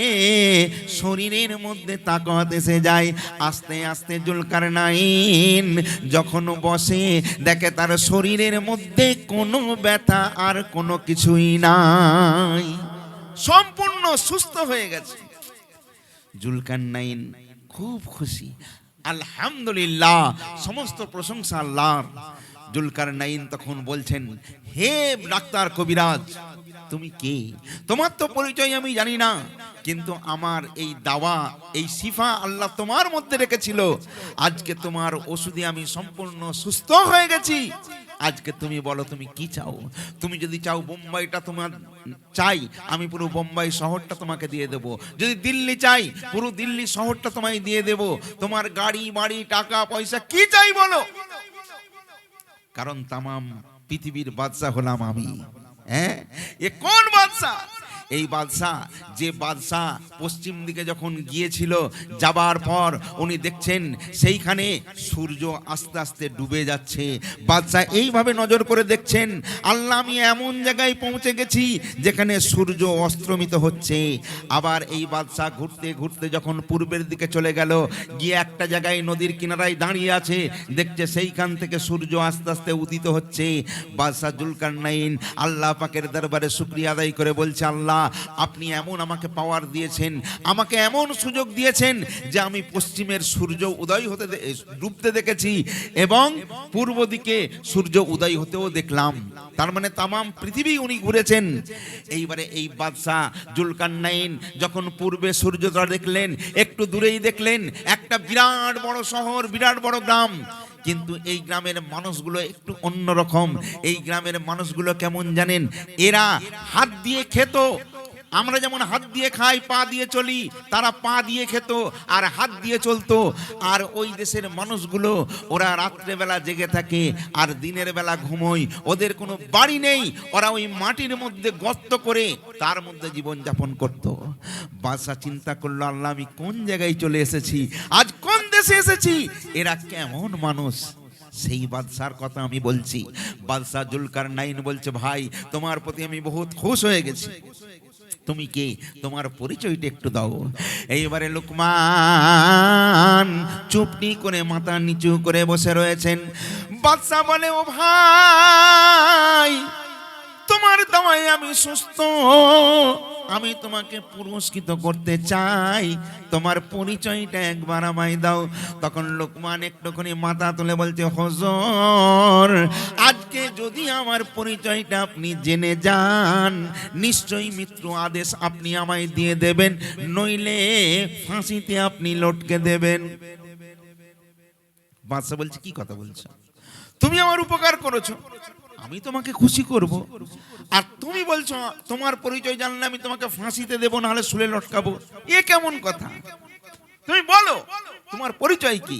শরীরের মধ্যে তাকত এসে যায়। আস্তে আস্তে জুলকারনাইন যখন বসে, দেখে তার শরীরের মধ্যে কোনো ব্যথা আর কোনো কিছুই নাই, সম্পূর্ণ সুস্থ হয়ে গেছে। জুলকারনাইন খুব খুশি, আলহামদুলিল্লাহ, সমস্ত প্রশংসা আল্লাহর। জুলকারনাইন তখন বলছেন, হে ডাক্তার, কবিরাজ, তুমি কে? তোমার তো পরিচয় আমি জানি না, কিন্তু আমার এই দাওয়া, এই শিফা আল্লাহ তোমার মধ্যে রেখেছিল। আজকে তোমার ওষুধে আমি সম্পূর্ণ সুস্থ হয়ে গেছি। আজকে তুমি বলো, তুমি কি চাও? তুমি যদি চাও বোম্বাইটা তোমার চাই, আমি পুরো বোম্বাই শহরটা তোমাকে দিয়ে দেব। যদি দিল্লি চাই, পুরো দিল্লি শহরটা তোমায় দিয়ে দেব। তোমার গাড়ি, বাড়ি, টাকা পয়সা কি চাই বলো, কারণ তামাম পৃথিবীর বাদশা হলাম আমি। হ্যাঁ, এ কোন বাদশা? এই বাদশাহ, যে বাদশাহ পশ্চিম দিকে যখন গিয়েছিল, যাবার পর উনি দেখছেন সেইখানে সূর্য আস্তে আস্তে ডুবে যাচ্ছে। বাদশাহ এইভাবে নজর করে দেখছেন, আল্লাহ আমি এমন জায়গায় পৌঁছে গেছি যেখানে সূর্য অস্তমিত হচ্ছে। আবার এই বাদশাহ ঘুরতে ঘুরতে যখন পূর্বের দিকে চলে গেল, গিয়ে একটা জায়গায় নদীর কিনারায় দাঁড়িয়ে আছে, দেখছে সেইখান থেকে সূর্য আস্তে আস্তে উদিত হচ্ছে। বাদশাহ জুলকারনাইন আল্লাহ পাকের দরবারে শুকরিয়া আদায় করে বলছে, আল্লাহ আপনি এমন আমাকে পাওয়ার দিয়েছেন, আমাকে এমন সুযোগ দিয়েছেন যে আমি পশ্চিমের সূর্য উদয় হতে ডুবতে দেখেছি এবং পূর্ব দিকে সূর্য উদয় হতেও দেখলাম। তার মানে তামাম পৃথিবী উনি ঘুরেছেন। এইবারে এই বাদশাহ জুলকারনাইন যখন পূর্বে সূর্যটা দেখলেন, একটু দূরেই দেখলেন একটা বিরাট বড় শহর, বিরাট বড় গ্রাম। কিন্তু এই গ্রামের মানুষগুলো একটু অন্যরকম। এই গ্রামের মানুষগুলো কেমন জানেন? এরা হাত দিয়ে খেত। আমরা যেমন হাত দিয়ে খাই, পা দিয়ে চলি, তারা পা দিয়ে খেত আর হাত দিয়ে চলতো। আর ওই দেশের মানুষগুলো ওরা রাত্রেবেলা জেগে থাকে আর দিনের বেলা ঘুমোয়। ওদের কোনো বাড়ি নেই, ওরা ওই মাটির মধ্যে গর্ত করে তার মধ্যে জীবন যাপন করত। বাদশা চিন্তা করলো, আল্লাহ আমি কোন জায়গায় চলে এসেছি, আজ কোন দেশে এসেছি, এরা কেমন মানুষ। সেই বাদশার কথা আমি বলছি। বাদশা জুলকারনাইন বলছে, ভাই তোমার প্রতি আমি বহুত খুশ হয়ে গেছি, তুমি কে, তোমার পরিচয়টা একটু দাও। এইবারে লোকমান চুপটি করে মাথা নিচু করে বসে রয়েছেন। বাদশা বলে, ও ভাই তোমার দওয়ায় আমি সুস্থ, আমি তোমাকে পুরস্কৃত করতে চাই, তোমার পরিচয়টা একবার আমায় দাও। তখন লোকমান একটুখানি মাথা তুলে বলছে, হুজুর আজকে যদি আমার পরিচয়টা আপনি জেনে যান, নিশ্চয়ই মৃত্যু আদেশ আপনি আমায় দিয়ে দেবেন, নইলে ফাঁসিতে আপনি লটকে দেবেন। বাদশা বলছে, কি কথা বলছো? তুমি আমার উপকার করেছো, আমি তোমাকে খুশি করব, আর তুমি বলছো তোমার পরিচয় জানলে আমি তোমাকে ফাঁসিতে দেবো, নাহলে শুলে লটকাবো, এ কেমন কথা? তুমি বলো তোমার পরিচয় কি?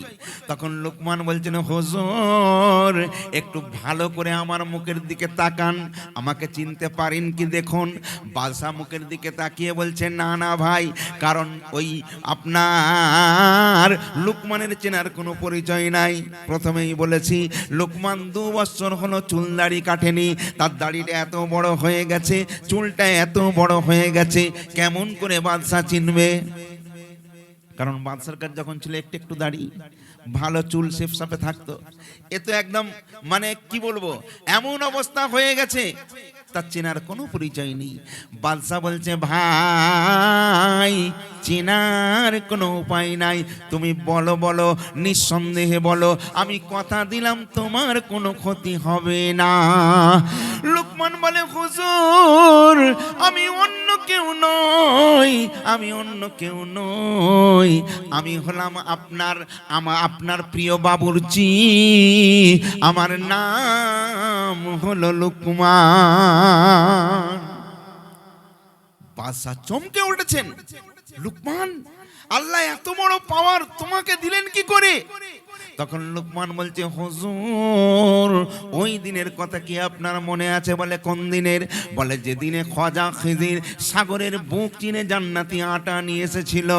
তখন লোকমান বলছেন, হুজুর একটু ভালো করে আমার মুখের দিকে তাকান, আমাকে চিনতে পারেন কি দেখুন। বাদশা মুখের দিকে তাকিয়ে বলছেন, না না ভাই, কারণ ওই আপনার লোকমানের চেনার কোনো পরিচয় নাই। প্রথমেই বলেছি লোকমান 2 বছর হলো চুল দাড়ি কাটেনি, তার দাড়িটা এত বড় হয়ে গেছে, চুলটা এত বড় হয়ে গেছে, কেমন করে বাদশা চিনবে? কারণ বাদশার কাছে যখন ছিল একটু একটু দাড়ি, ভালো চুল শেপ সাপে থাকতো, এ তো একদম মানে কি বলবো, এমন অবস্থা হয়ে গেছে তার চেনার কোনো পরিচয় নেই। বাদশা বলছে, ভাই চেনার কোনো উপায় নাই, তুমি বলো বলো, নিঃসন্দেহে বলো, আমি কথা দিলাম তোমার কোনো ক্ষতি হবে না। লোকমান বলে, হুজুর আমি অন্য কেউ নই, আমি অন্য কেউ নই, আমি হলাম আপনার প্রিয় বাবুর্চি, আমার নাম হলো লোকমান। বাদশা চমকে উঠেছেন, লোকমান আল্লাহ এত বড় পাওয়ার তোমাকে দিলেন কি করে? তখন লোকমান বলছে, হুজুর ওই দিনের কথা কি আপনার মনে আছে? বলে, কোন দিনের? বলে, যেদিনে খাজা খিজির সাগরের বুক চিনে জান্নাতি আটা নিয়ে এসেছিল,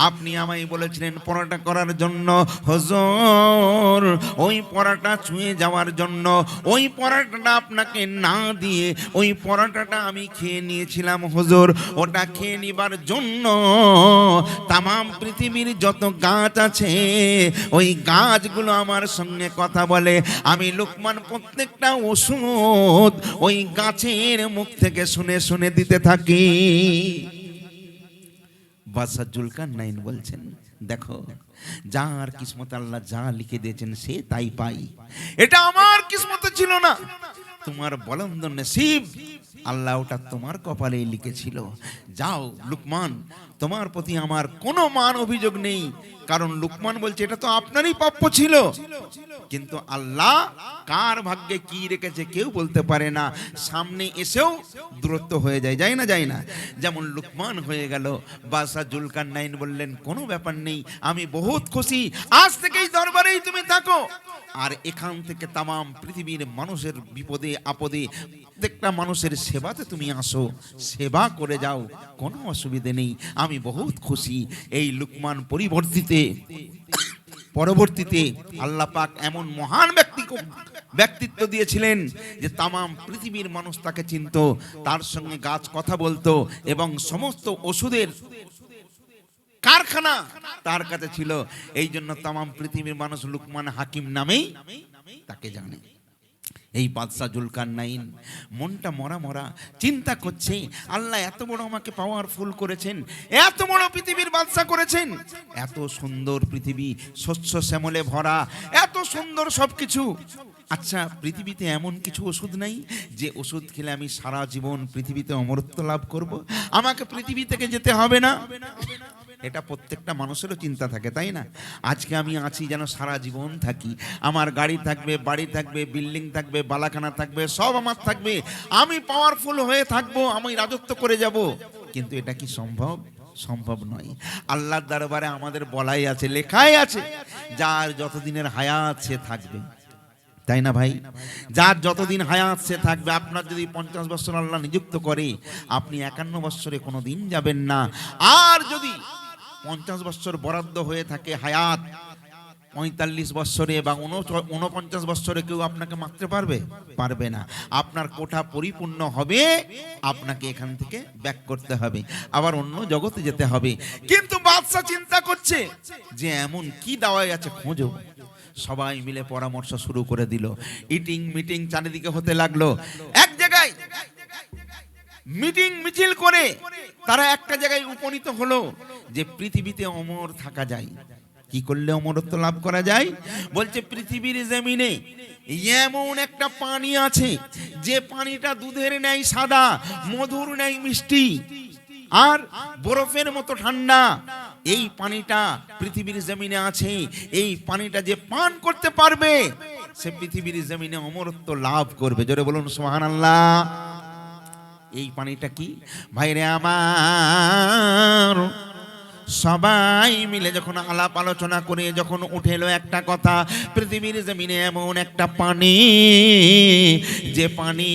আপনি আমায় বলেছিলেন পরোটা করার জন্য। হুজুর ওই পরোটা ছুঁয়ে যাওয়ার জন্য, ওই পরোটাটা আপনাকে না দিয়ে ওই পরোটাটা আমি খেয়ে নিয়েছিলাম হুজুর। ওটা খেয়ে নিবার জন্য তামাম পৃথিবীর যত গাছ আছে ওই গাছগুলো আমার সঙ্গে কথা বলে। আমি লোকমান প্রত্যেকটা ওষুধ ওই গাছের মুখ থেকে শুনে শুনে দিতে থাকি। বাদশা জুলকারনাইন বলছেন, দেখো যার কিসমত আল্লাহ যা লিখে দিয়েছেন সে তাই পাই, এটা আমার কিসমতে ছিল না, তোমার বলন্দ নসিব, আল্লাহ ওটা তোমার কপালে লিখেছিল। যাও লোকমান, তোমার প্রতি আমার কোনো মান অভিযোগ নেই, কারণ লোকমান বলছে এটা তো আপনারই প্রাপ্য ছিল, কিন্তু আল্লাহ কার ভাগ্যে কি রেখেছে কেউ বলতে পারে না, সামনে এসেও দূরত্ব হয়ে যায়, যায় না যায় না, যেমন লোকমান হয়ে গেল। বাদশা জুলকারনাইন বললেন, কোনো ব্যাপার নেই, আমি বহুত খুশি, আজ থেকেই দরবারেই তুমি থাকো, আর এখান থেকে তামাম পৃথিবীর মানুষের বিপদে আপদে প্রত্যেকটা মানুষের সেবাতে তুমি আসো, সেবা করে যাও, কোনো অসুবিধে নেই, আমি বহুত খুশি। এই লুকমান পরবর্তীতে আল্লাহ পাক এমন মহান ব্যক্তিত্ব দিয়েছিলেন যে তামাম পৃথিবীর মানুষ তাকে চিনত, তার সঙ্গে গাছ কথা বলতো এবং সমস্ত ওষুধের কারখানা তার কাছে ছিল। এই জন্য তামাম পৃথিবীর মানুষ লুকমান হাকিম নামেই তাকে জানে। এই বাদশাহ জুলকারনাইন মনটা মরা মরা, চিন্তা করছে আল্লাহ এত বড় আমাকে পাওয়ারফুল করেছেন, এত বড় পৃথিবীর বাদশাহ করেছেন, এত সুন্দর পৃথিবী, শস্য শ্যামলে ভরা, এত সুন্দর সবকিছু। আচ্ছা, পৃথিবীতে এমন কিছু ওষুধ নাই যে ওষুধ খেলে আমি সারা জীবন পৃথিবীতে অমরত্ব লাভ করব? আমাকে পৃথিবী থেকে যেতে হবে না? এটা প্রত্যেকটা মানুষেরও চিন্তা থাকে, তাই না? আজকে আমি আছি যেন সারা জীবন থাকি, আমার গাড়ি থাকবে, বাড়ি থাকবে, বিল্ডিং থাকবে, বালাখানা থাকবে, সব আমার থাকবে, আমি পাওয়ারফুল হয়ে থাকবো, আমি রাজত্ব করে যাব। কিন্তু এটা কি সম্ভব? সম্ভব নয়। আল্লাহর দরবারে আমাদের বলাই আছে, লেখাই আছে, যার যতদিনের হায়াত সে থাকবে, তাই না ভাই? যার যতদিন হায়াত সে থাকবে। আপনার যদি 50 বছর আল্লাহ নিযুক্ত করে, আপনি 51 বছরে কোনো দিন যাবেন না। আর যদি 50 বছর বরাদ্দ হয়ে থাকে হায়াত, 45 বছরে বা 49 বছরে কেউ আপনাকে মারতে পারবে না। আপনার কোঠা পরিপূর্ণ হবে, আপনাকে এখান থেকে ব্যাক করতে হবে, আবার অন্য জগতে যেতে হবে। কিন্তু বাদশা চিন্তা করছে যে এমন কি দাওয়াই আছে, খোঁজো। সবাই মিলে পরামর্শ শুরু করে দিল, ইটিং মিটিং চারিদিকে হতে লাগলো। এক জায়গায় মিটিং মিছিল করে তারা একটা জায়গায় উপনীত হলো যে পৃথিবীতে অমর থাকা যায়। কি করলে অমরত্ব লাভ করা যায়? বলছে পৃথিবীর জমিনে এমন একটা পানি আছে যে পানিটা দুধের ন্যায় সাদা, মধুর ন্যায় মিষ্টি, আর বরফের মতো ঠান্ডা। এই পানিটা পৃথিবীর জমিনে আছে, এই পানিটা যে পান করতে পারবে সে পৃথিবীর জমিনে অমরত্ব লাভ করবে। জোরে বলুন সুবহানাল্লাহ। এই পানিটা কি ভাইরে আমার? সবাই মিলে যখন আলাপ আলোচনা করে যখন উঠে এলো একটা কথা, পৃথিবীর জমিনে এমন একটা পানি, যে পানি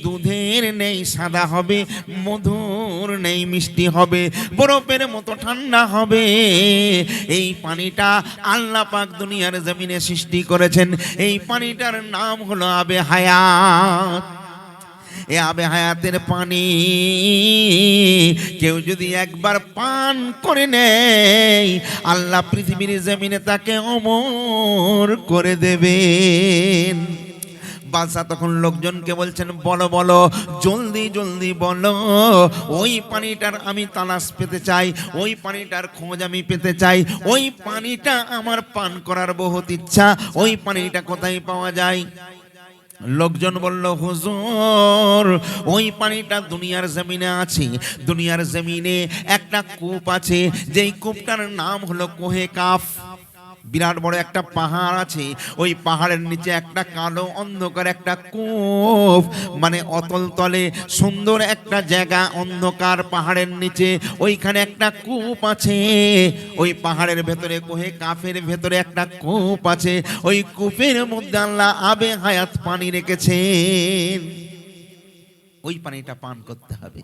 দুধের নেই সাদা হবে, মধুর নেই মিষ্টি হবে, বরফের মতো ঠান্ডা হবে। এই পানিটা আল্লাহ পাক দুনিয়ার জমিনে সৃষ্টি করেছেন। এই পানিটার নাম হলো আবে হায়াত। এ আবে হায়াতের পানি কেউ যদি একবার পান করে নেয়, আল্লাহ পৃথিবীর জমিনে তাকে অমর করে দেবেন। বাদশা তখন লোকজনকে বলছেন, বলো বলো, জলদি জলদি বলো, ওই পানিটার আমি তালাশ পেতে চাই, ওই পানিটার খোঁজ আমি পেতে চাই, ওই পানিটা আমার পান করার বহুত ইচ্ছা, ওই পানিটা কোথায় পাওয়া যায়? লোকজন বলল, হুজুর ওই পানিটা দুনিয়ার জমিনে আছে। দুনিয়ার জমিনে একটা কূপ আছে, যেই কূপটার নাম হলো কোহে কাফ। বিরাট বড় একটা পাহাড় আছে, ওই পাহাড়ের নিচে একটা কালো অন্ধকার একটা কূপ, মানে অতল তলে সুন্দর একটা জায়গা, অন্ধকার পাহাড়ের নিচে ওইখানে একটা কূপ আছে। ওই পাহাড়ের ভেতরে কোহে কাফের ভেতরে একটা কূপ আছে, ওই কূপের মধ্যে আল্লাহ আবে হায়াত পানি রেখেছেন। ওই পানিটা পান করতে হবে।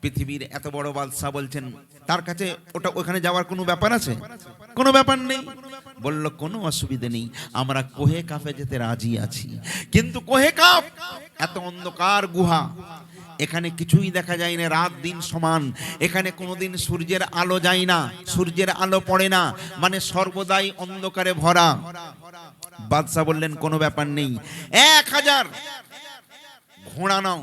পৃথিবীর এত বড় বাদশা বলছেন তার কাছে ওটা, ওখানে যাওয়ার কোনো ব্যাপার আছে? কোনো ব্যাপার নেই। বলল কোনো অসুবিধা নেই, আমরা কোহে কাফে যেতে রাজি আছি। কিন্তু কোহে কাফ এত অন্ধকার গুহা, এখানে কিছুই দেখা যায় না, রাত দিন সমান, এখানে কোনোদিন সূর্যের আলো যায় না, সূর্যের আলো পড়ে না, মানে সর্বদাই অন্ধকারে ভরা। বাদশা বললেন কোনো ব্যাপার নেই, 1000 ঘোড়া নাও,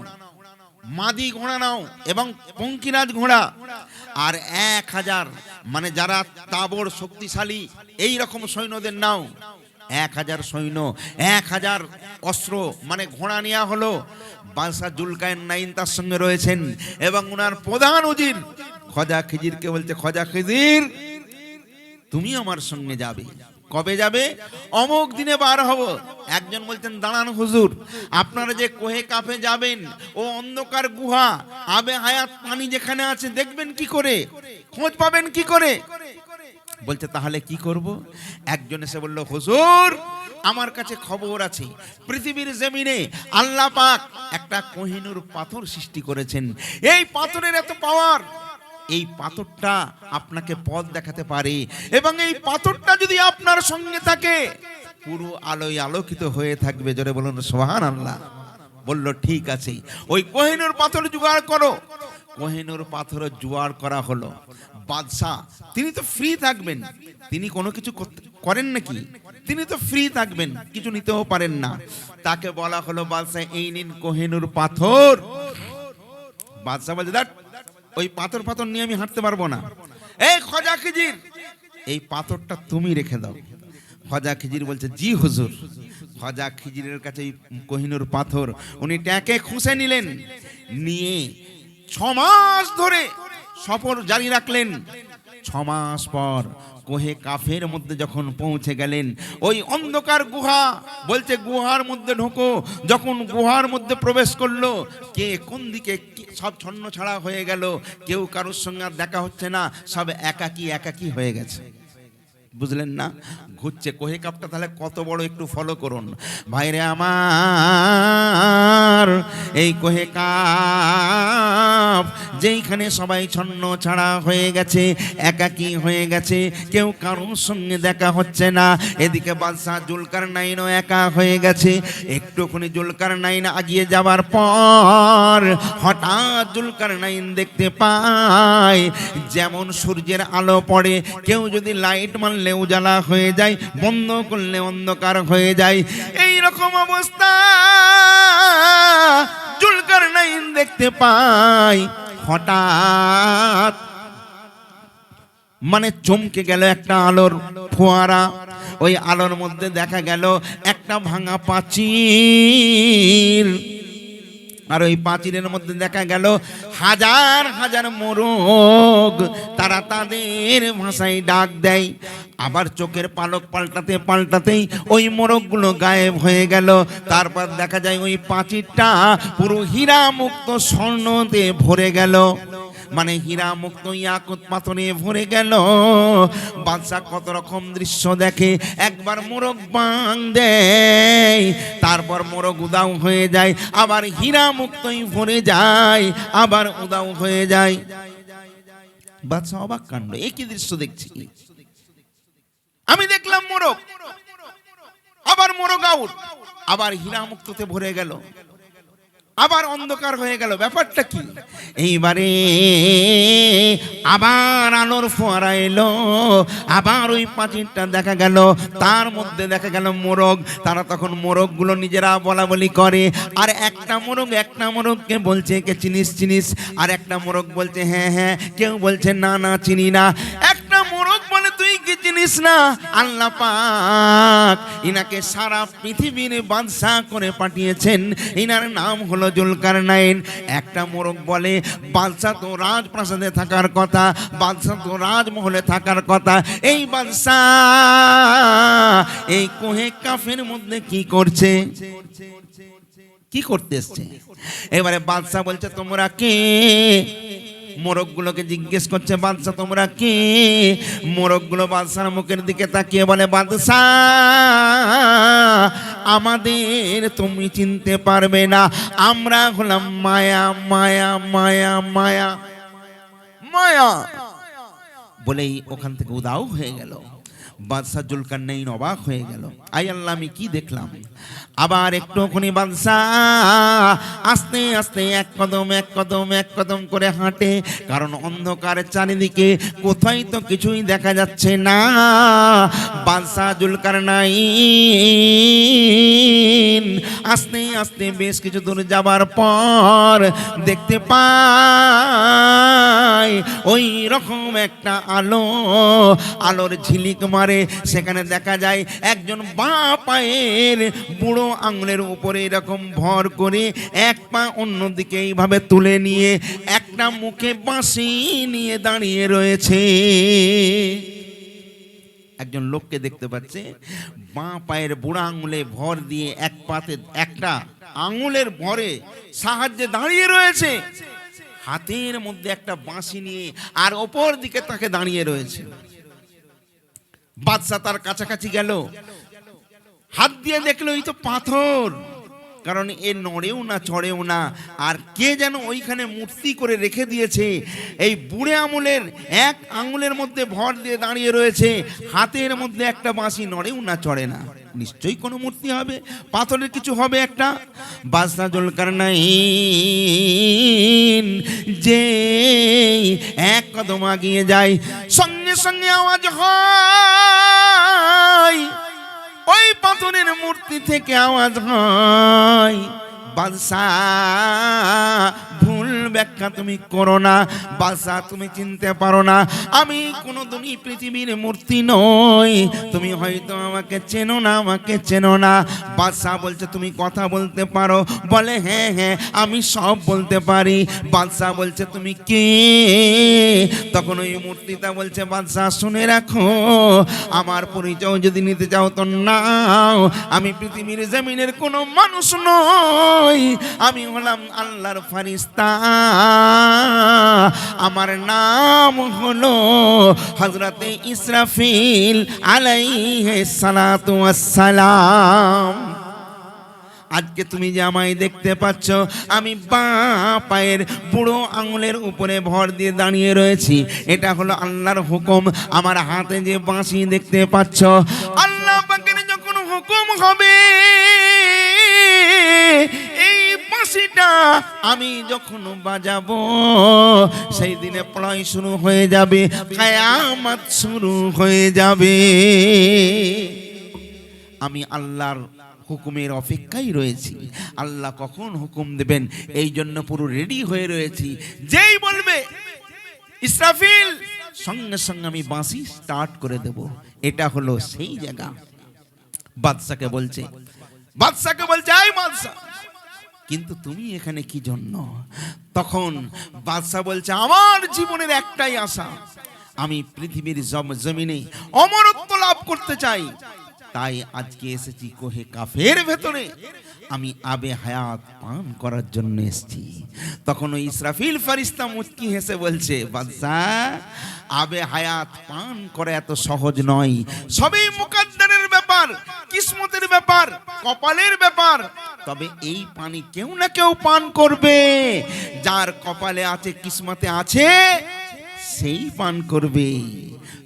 মাদি ঘোড়া নাও এবং পঙ্কিরাজ ঘোড়া, আর 1000 মানে যারা তাবড় শক্তিশালী এই রকম সৈন্যদের নাও। 1000 সৈন্য, 1000 অস্ত্র, মানে ঘোড়া নেওয়া হলো। বাদশা জুলকারনাইন তার সঙ্গে রয়েছেন এবং ওনার প্রধান উজির খোজা খিজিরকে বলছে, খোজা খিজির তুমি আমার সঙ্গে যাবে। কবে যাবে? অমুক দিনে বার হব। একজন বলছেন, দাঁড়ান হুজুর, আপনারা যে কোহে কাফে যাবেন, ও অন্ধকার গুহা, আবে হায়াত পানি যেখানে আছে দেখবেন কি করে, খোঁজ পাবেন কি করে? বলছে তাহলে কি করব? একজন এসে বলল, হুজুর আমার কাছে খবর আছে, পৃথিবীর জমিনে আল্লাহ পাক একটা কোহিনূর পাথর সৃষ্টি করেছেন। এই পাথরের এত পাওয়ার, এই পাথরটা আপনাকে পথ দেখাতে পারে, এবং এই পাথরটা যদি আপনার সঙ্গে থাকে পুরো আলোয় আলোকিত হয়ে থাকবে। জোরে বলুন সুবহানাল্লাহ। বলল ঠিক আছে, ওই কোহিনূর পাথর জোগাড় করো। কোহিনূর পাথর জোগাড় করা হলো। বাদশাহ তিনি তো ফ্রি থাকবেন, তিনি কোনো কিছু করেন নাকি? তিনি তো ফ্রি থাকবেন, কিছু নিতেও পারেন না। তাকে বলা হলো, বাদশাহ এই নিন কোহিনূর পাথর। বাদশাহ বলছে, দেখ ওই পাথর পাথর নিয়ে আমি হাঁটতে পারবো না। এই খাজা খিজির, এই পাথরটা তুমি রেখে দাও। খাজা খিজির বলছে, জি হুজুর। খাজা খিজিরের কাছে এই কোহিনূর পাথর উনি ট্যাঁকে খুঁজে নিলেন, নিয়ে 6 মাস ধরে সফর জারি রাখলেন। 6 মাস পর কোহে কাফের মধ্যে যখন পৌঁছে গেলেন, ওই অন্ধকার গুহা, বলছে গুহার মধ্যে ঢোকো। যখন গুহার মধ্যে প্রবেশ করলো, কে কোন দিকে সব ছন্ন ছাড়া হয়ে গেল, কেউ কারোর সঙ্গে আর দেখা হচ্ছে না, সব একাকী একাকী হয়ে গেছে। বুঝলেন না? ঘুরছে কোহে কাপটা তাহলে কত বড়, একটু ফলো করুন ভাইরে আমার। এই কোহে কাপ যেইখানে সবাই ছন্ন ছাড়া হয়ে গেছে, একাকী হয়ে গেছে, কেউ কারোর সঙ্গে দেখা হচ্ছে না। এদিকে বাদশাহ জুলকারনাইনও একা হয়ে গেছে। একটুখানি জুলকারনাইন আগিয়ে যাবার পর হঠাৎ জুলকারনাইন দেখতে পায়, যেমন সূর্যের আলো পড়ে, কেউ যদি লাইট মারলে উজালা হয়ে যায়, বন্ধ করলে অন্ধকার হয়ে যায়, এই রকম অবস্থা জুলকারনাইন দেখতে পায়। হঠাৎ মানে চমকে গেল একটা আলোর ফোয়ারা। ওই আলোর মধ্যে দেখা গেল একটা ভাঙা প্রাচীর, আর ওই প্রাচীরের মধ্যে দেখা গেল হাজার হাজার মোরগ। তারা তাদের ভাষায় ডাক দেয়। আবার চোখের পালক পাল্টাতে পাল্টাতেই ওই মোরগগুলো গায়েব হয়ে গেল। তারপর দেখা যায় ওই প্রাচীরটা পুরো হীরা মুক্ত স্বর্ণতে ভরে গেল, মানে হীরা মুক্ত ইয়াকুত পাথরে ভরে গেল। বাদশা কত রকম দৃশ্য দেখে। একবার মোরগ বাং দেয়, তারপর মোরগ উদাও হয়ে যায়, আবার হীরা মুক্তই ভরে যায়, আবার উদাও হয়ে যায়। বাদশা অবাক কাণ্ড, একই দৃশ্য দেখছি। আমি দেখলাম মোরগ, আবার মোরগ আউট, আবার হীরা মুক্ততে ভরে গেল, আবার অন্ধকার হয়ে গেল। ব্যাপারটা কি? এইবারে আবার আলোর ফোয়ারা এলো, আবার ওই প্রাচীরটা দেখা গেল, তার মধ্যে দেখা গেল মোরগ। তারা তখন মোরগগুলো নিজেরা বলা বলি করে, আর একটা মোরগ একটা মোরগকে বলছে, কে চিনিস চিনিস, আর একটা মোরগ বলছে হ্যাঁ হ্যাঁ, কেউ বলছে না না চিনি না। একটা মোরগ বলে, তুই কি চিনিস না? আল্লাহ পাক ইনাকে সারা পৃথিবীর বাদশা করে পাঠিয়েছেন, ইনার নাম হলো জুলকারনাইন। একটা মোরগ বলে, বাদশা তো রাজপ্রাসাদে থাকার কথা, বাদশা তো রাজমহলে থাকার কথা, এই বাদশা এই কোহে কাফের মধ্যে কি করছে, কি করতে এসছে? এবারে বাদশা বলছে, তোমরা কে? মোরগগুলোকে জিজ্ঞেস করছে, বাদশা তোমরা কে? মোরগগুলো বাদশার মুখের দিকে তাকিয়ে বলে, বাদশা আমাদের তুমি চিনতে পারবে না, আমরা হলাম মায়া মায়া মায়া মায়া মায়া, বলেই ওখান থেকে উদাও হয়ে গেল। বাদশা জুলকারনাইন অবাক হয়ে গেল, আই আল্লাহ আমি কি দেখলাম। আবার একটুখানি বাদশা আস্তে আস্তে এক কদম এক কদম এক কদম করে হাঁটে, কারণ অন্ধকার চারিদিকে, কোথায় তো কিছুই দেখা যাচ্ছে না। বাদশা জুলকারনাইন আস্তে আস্তে বেশ কিছু দূর যাবার পর দেখতে পায় ওই রকম একটা আলো, আলোর ঝিলিক মারে। সেখানে দেখা যায় একজন বাঁ পায়ের বুড়ো আঙুলের উপরে এরকম ভর করে এক পা অন্যদিকে এইভাবে তুলে নিয়ে একটা মুখে বাঁশি নিয়ে দাঁড়িয়ে রয়েছে। একজন লোককে দেখতে পাচ্ছে, বাঁ পায়ের বুড়া আঙুলে ভর দিয়ে এক পাতে একটা আঙুলের ভরে সাহায্যে দাঁড়িয়ে রয়েছে, হাতের মধ্যে একটা বাঁশি নিয়ে, আর ওপর দিকে তাকে দাঁড়িয়ে রয়েছে। বাদশা তার কাছাকাছি গেল, হাত দিয়ে দেখলো এই তো পাথর, কারণ এ নড়েও না চড়েও না। আর কে যেন ওইখানে মূর্তি করে রেখে দিয়েছে, এই বুড়ে আঙুলের এক আঙুলের মধ্যে ভর দিয়ে দাঁড়িয়ে রয়েছে, হাতের মধ্যে একটা বাঁশি, নড়েও না চড়ে না, নিশ্চয়ই কোনো মূর্তি হবে, পাথরের কিছু হবে একটা। বাদশা জুলকারনাইন যে এক কদম এগিয়ে যায়, সঙ্গে সঙ্গে আওয়াজ হয়, ওই পাথরের মূর্তি থেকে আওয়াজ হয়, বাদশাহ ভুল ব্যাখ্যা তুমি করো না, বাদশাহ তুমি চিনতে পারো না, আমি কোনোদিনই পৃথিবীর মূর্তি নই, তুমি হয়তো আমাকে চেনো না, আমাকে চেনো না। বাদশাহ বলছে তুমি কথা বলতে পারো? বলে হ্যাঁ হ্যাঁ আমি সব বলতে পারি। বাদশাহ বলছে তুমি কে? তখন ওই মূর্তিটা বলছে বাদশাহ শুনে রাখো, আমার পরিচয় যদি নিতে চাও তো নাও, আমি পৃথিবীর জমিনের কোনো মানুষ নই, আমি হলাম আল্লাহর ফারিস্তা, আমার নাম হলো হযরতে ইসরাফিল আলাইহিস সালাতু ওয়াস সালাম। আজকে তুমি যে আমায় দেখতে পাচ্ছ, আমি বাঁ পায়ের বুড়ো আঙুলের উপরে ভর দিয়ে দাঁড়িয়ে রয়েছি, এটা হলো আল্লাহর হুকুম। আমার হাতে যে বাঁশি দেখতে পাচ্ছ, আল্লাহ পাকের যখন হুকুম হবে, এই বাঁশিটা আমি যখন বাজাবো, সেই দিনে প্রলয় শুরু হয়ে যাবে, কিয়ামত শুরু হয়ে যাবে। আমি আল্লাহর হুকুমের অপেক্ষায় রয়েছি, আল্লাহ কখন হুকুম দেবেন এই জন্য পুরো রেডি হয়ে রয়েছি। যেই বলবে ইসরাফিল, সঙ্গে সঙ্গে আমি বাঁশি স্টার্ট করে দেব। এটা হলো সেই জায়গা। বাদশাকে বলছে এই বাদশা, কিন্তু তুমি এখানে কি জন্য? তখন বাদশা বলছে আমার জীবনের একটাই আশা, আমি পৃথিবীর জমিনে অমরত্ব লাভ করতে চাই, তাই আজকে এসেছি কোহে কাফের ভেতরে, আমি আবে হায়াত পান করার জন্য এসেছি। তখন ওই ইসরাফিল ফেরেশতা মুচকি হেসে বলছে বাদশাহ, আবে হায়াত পান করা এত সহজ নয়, সবই মুকদ্দরের ব্যাপার, কিসমতের ব্যাপার, কপালের ব্যাপার। তবে এই পানি কেউ না কেউ পান করবে, যার কপালে আছে কিসমতে আছে সেই পান করবে।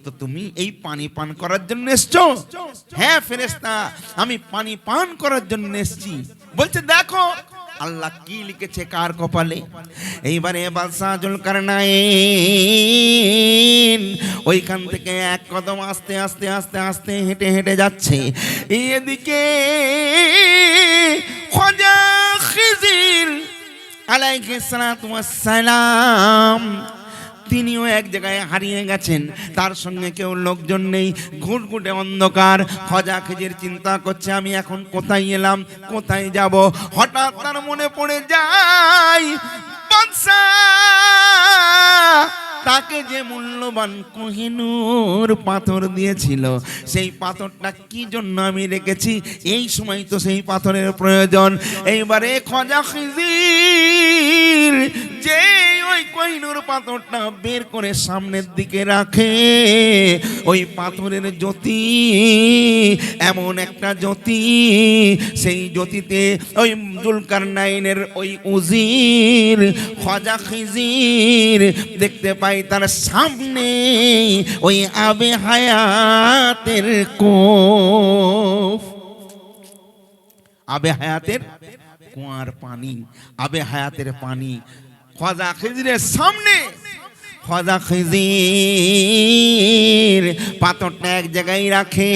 তো তুমি এই পানি পান করার জন্য এসছো? হ্যাঁ ফেরেশতা, আমি পানি পান করার জন্য এসেছি। বলছে দেখো আল্লাহ কি লিখেছে কার কপালে। এইবারে বাদশা জুলকারনাইন ওইখান থেকে এক কদম আস্তে আস্তে আস্তে আস্তে হেঁটে হেঁটে যাচ্ছে, এদিকে খাজা খিজির আলাইহিস সালাতু ওয়াস সালাম তিনিও এক জায়গায় হারিয়ে গেছেন, তার সঙ্গে কেউ লোকজন নেই, ঘুটঘুটে অন্ধকার। খাজা খিজির চিন্তা করছে আমি এখন কোথায় এলাম, কোথায় যাব। হঠাৎ তার মনে পড়ে যায় বাদশা তাকে যে মূল্যবান কোহিনূর পাথর দিয়েছিল, সেই পাথরটা কি জন্য আমি রেখেছি, এই সময় তো সেই পাথরের প্রয়োজন। এইবারে খাজা খিজির যে ওই কোহিনূর পাথরটা বের করে সামনের দিকে রাখে, ওই পাথরের জ্যোতি এমন একটা জ্যোতি, সেই জ্যোতিতে ওই জুলকারনাইনের ওই উজির খাজা খিজির দেখতে পাই তার সামনে ওই আবে হায়াতের কূপ, আবে হায়াতের কুয়ার পানি, আবে হায়াতের পানি খাজা খিজিরের সামনে। খাজা খিজির পাথরটা এক জায়গায় রাখে,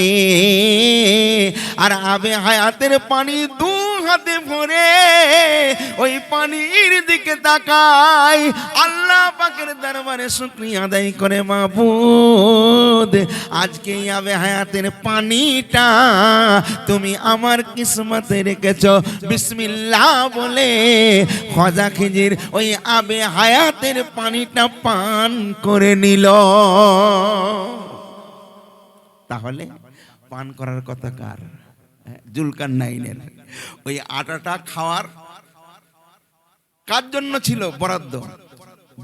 আর আবে হায়াতের পানি দু হাতে ভরে ওই পানির দিকে তাকায়, আল্লাহ পাকের দরবারে শুকরিয়া আদায় করে, মাবুদ আজকে আবে হায়াতের পানিটা তুমি আমার কিসমতে রেখেছ। বিসমিল্লাহ বলে খাজা খিজির ওই আবে হায়াতের পানিটা পান করে নিল। তাহলে পান করার কথা কার? জুলকারনাইনের। ওই আটাটা খাওয়ার কার জন্য ছিল বরাদ্দ?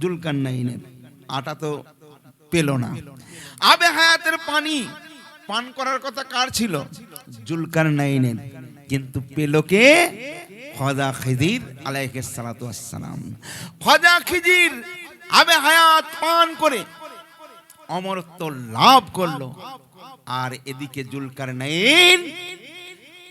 জুলকারনাইনের। আটা তো পেল না। আবে হায়াতের পানি পান করার কথা কার ছিল? জুলকারনাইনের। কিন্তু পেল কে? খাজা খিজির আলাইহিস সালাতু ওয়াস সালাম। খাজা খিজির আবে হায়াত পান করে অমরত্ব লাভ করলো। আর এদিকে জুলকারনাইন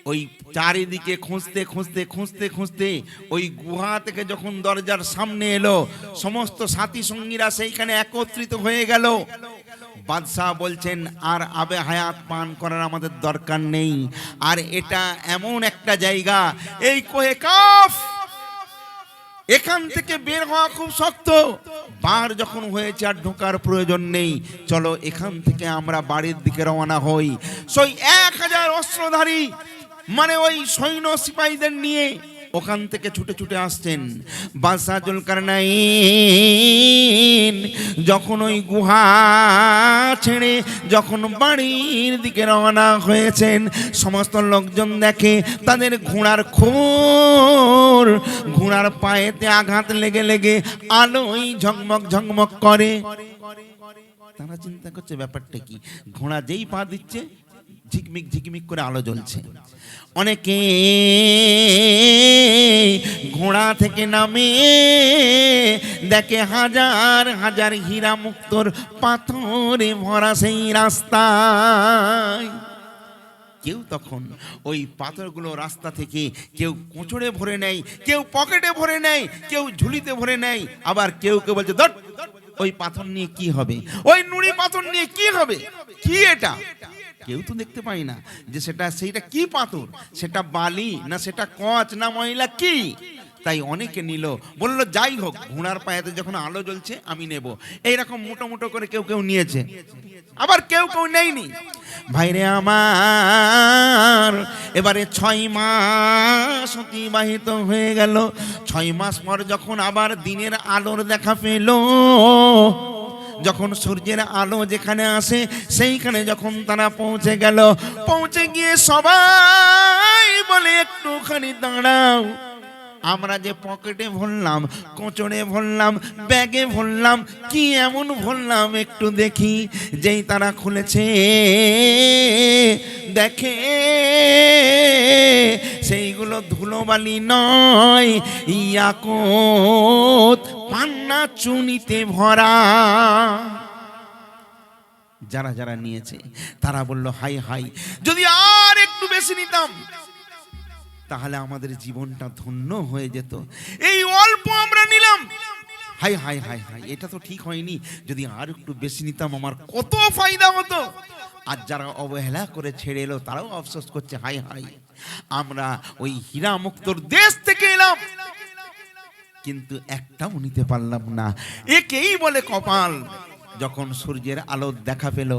ওই চারিদিকে খুঁজতে খুঁজতে খুঁজতে খুঁজতে ওই গুহা থেকে যখন দরজার সামনে এলো, সমস্ত সাথী সঙ্গীরা সেইখানে একত্রিত হয়ে গেল। বাদশাহ বলছেন, আর আবে হায়াত পান করার আমাদের দরকার নেই। আর এটা এমন একটা জায়গা, এই কোহে কাফ, এখান থেকে বের হওয়া খুব শক্ত। বার যখন হয়েছে আর ঢোকার প্রয়োজন নেই, চলো এখান থেকে আমরা বাড়ির দিকে রওনা হই। সেই 1000 অস্ত্রধারী মানে ওই সৈন্য সিপাহীদের নিয়ে ওখান থেকে ছুটে ছুটে আসছেন। বাদশাহ জুলকারনাইন যখন ওই গুহা ছেড়ে যখন বাড়ির দিকে রওনা হয়েছেন, সমস্ত লোকজন দেখে তাদের ঘোড়ার খোর, ঘোড়ার পায়েতে আঘাত লেগে লেগে আলোই ঝকমক ঝকমক করে। তারা চিন্তা করছে ব্যাপারটা কি, ঘোড়া যেই পা দিচ্ছে ঝিকমিক ঝিকমিক করে আলো জ্বলছে। অনেকে ঘোড়া থেকে নামে দেখে হাজার হাজার হীরা মুক্তোর পাথরে ভরা সেই রাস্তায়। কেউ তখন ওই পাথরগুলো রাস্তা থেকে কেউ কোঁচড়ে ভরে নেয়, কেউ পকেটে ভরে নেয়, কেউ ঝুলিতে ভরে নেয়, আবার কেউ কেউ বলছে ধর ওই পাথর নিয়ে কি হবে, ওই নুড়ি পাথর নিয়ে কি হবে, কি এটা? কেউ তো দেখতে পাই না যে সেইটা কি পাথর, সেটা বালি না সেটা কচ না ময়লা কি। তাই অনেকে নিল, বললো যাই হোক ঘোড়ার পায়েতে যখন আলো জ্বলছে আমি নেব। এইরকম মোটো মোটো করে কেউ কেউ নিয়েছে, আবার কেউ কেউ নেয়নি। ভাইরে আমার, এবারে 6 মাস অতিবাহিত হয়ে গেল। 6 মাস পর যখন আবার দিনের আলোর দেখা পেল, যখন সূর্যের আলো যেখানে আসে সেইখানে যখন তারা পৌঁছে গেল, পৌঁছে গিয়ে সবাই বলে একটুখানি দাঁড়াও, আমরা যে পকেটে ভরলাম, কোঁচড়ে ভরলাম, ব্যাগে ভরলাম, কি এমন ভরলাম একটু দেখি। যেই তারা খুলেছে দেখে সেইগুলো ধুলোবালি নয়, ইয়াকুত পান্না চুনিতে ভরা। যারা যারা নিয়েছে তারা বলল হাই হাই, যদি আর একটু বেশি নিতাম তাহলে আমাদের জীবনটা ধন্য হয়ে যেত। এই অল্প আমরা নিলাম, হাই হাই হাই হাই, এটা তো ঠিক হয়নি, যদি আর একটু বেশি নিতাম আমার কত ফায়দা হতো। আর যারা অবহেলা করে ছেড়ে এলো তারাও আফসোস করছে, হাই হাই আমরা ওই হীরা মুক্তোর দেশ থেকে এলাম কিন্তু একটাও নিতে পারলাম না। একেই বলে কপাল। যখন সূর্যের আলো দেখা পেল,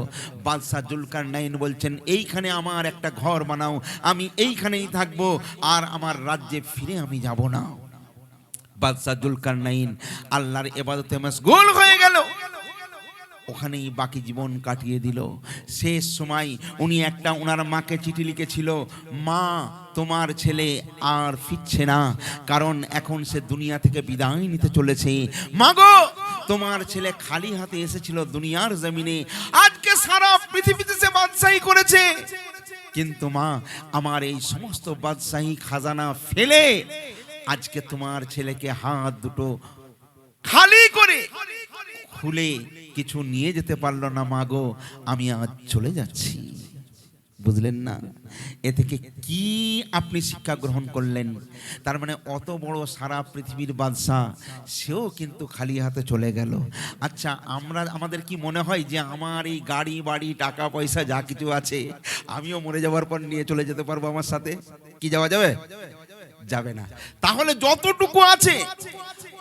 বাদশাহ জুলকারনাইন বলছেন এইখানে আমার একটা ঘর বানাও, আমি এইখানেই থাকবো, আর আমার রাজ্যে ফিরে আমি যাব না। বাদশাহ জুলকারনাইন আল্লাহর ইবাদতে মশগুল হয়ে গেল, ওখানেই বাকি জীবন কাটিয়ে দিল। শেষ সময় উনি একটা ওনার মাকে চিঠি লিখেছিল, মা তোমার ছেলে আর ফিরছে না, কারণ এখন সে দুনিয়া থেকে বিদায় নিতে চলেছে। মাগো তোমার ছেলে খালি হাতে এসেছিল দুনিয়ার জমিনে, আজকে সারা পৃথিবীতে সে বাদশাহী করেছে, কিন্তু মা আমার এই সমস্ত বাদশাহী খাজানা ফেলে আজকে তোমার ছেলেকে হাত দুটো খালি করে খুলে কিছু নিয়ে যেতে পারলো না। মাগো আমি আজ চলে যাচ্ছি। বুঝলেন না? এ থেকে কি আপনি শিক্ষা গ্রহণ করলেন? তার মানে অত বড় সারা পৃথিবীর বাদশাহ, সেও কিন্তু খালি হাতে চলে গেল। আচ্ছা আমাদের কি মনে হয় যে আমার এই গাড়ি বাড়ি টাকা পয়সা যা কিছু আছে আমিও মরে যাওয়ার পর নিয়ে চলে যেতে পারবো আমার সাথে? কি যাওয়া যাবে? যাবে না। তাহলে যতটুকু আছে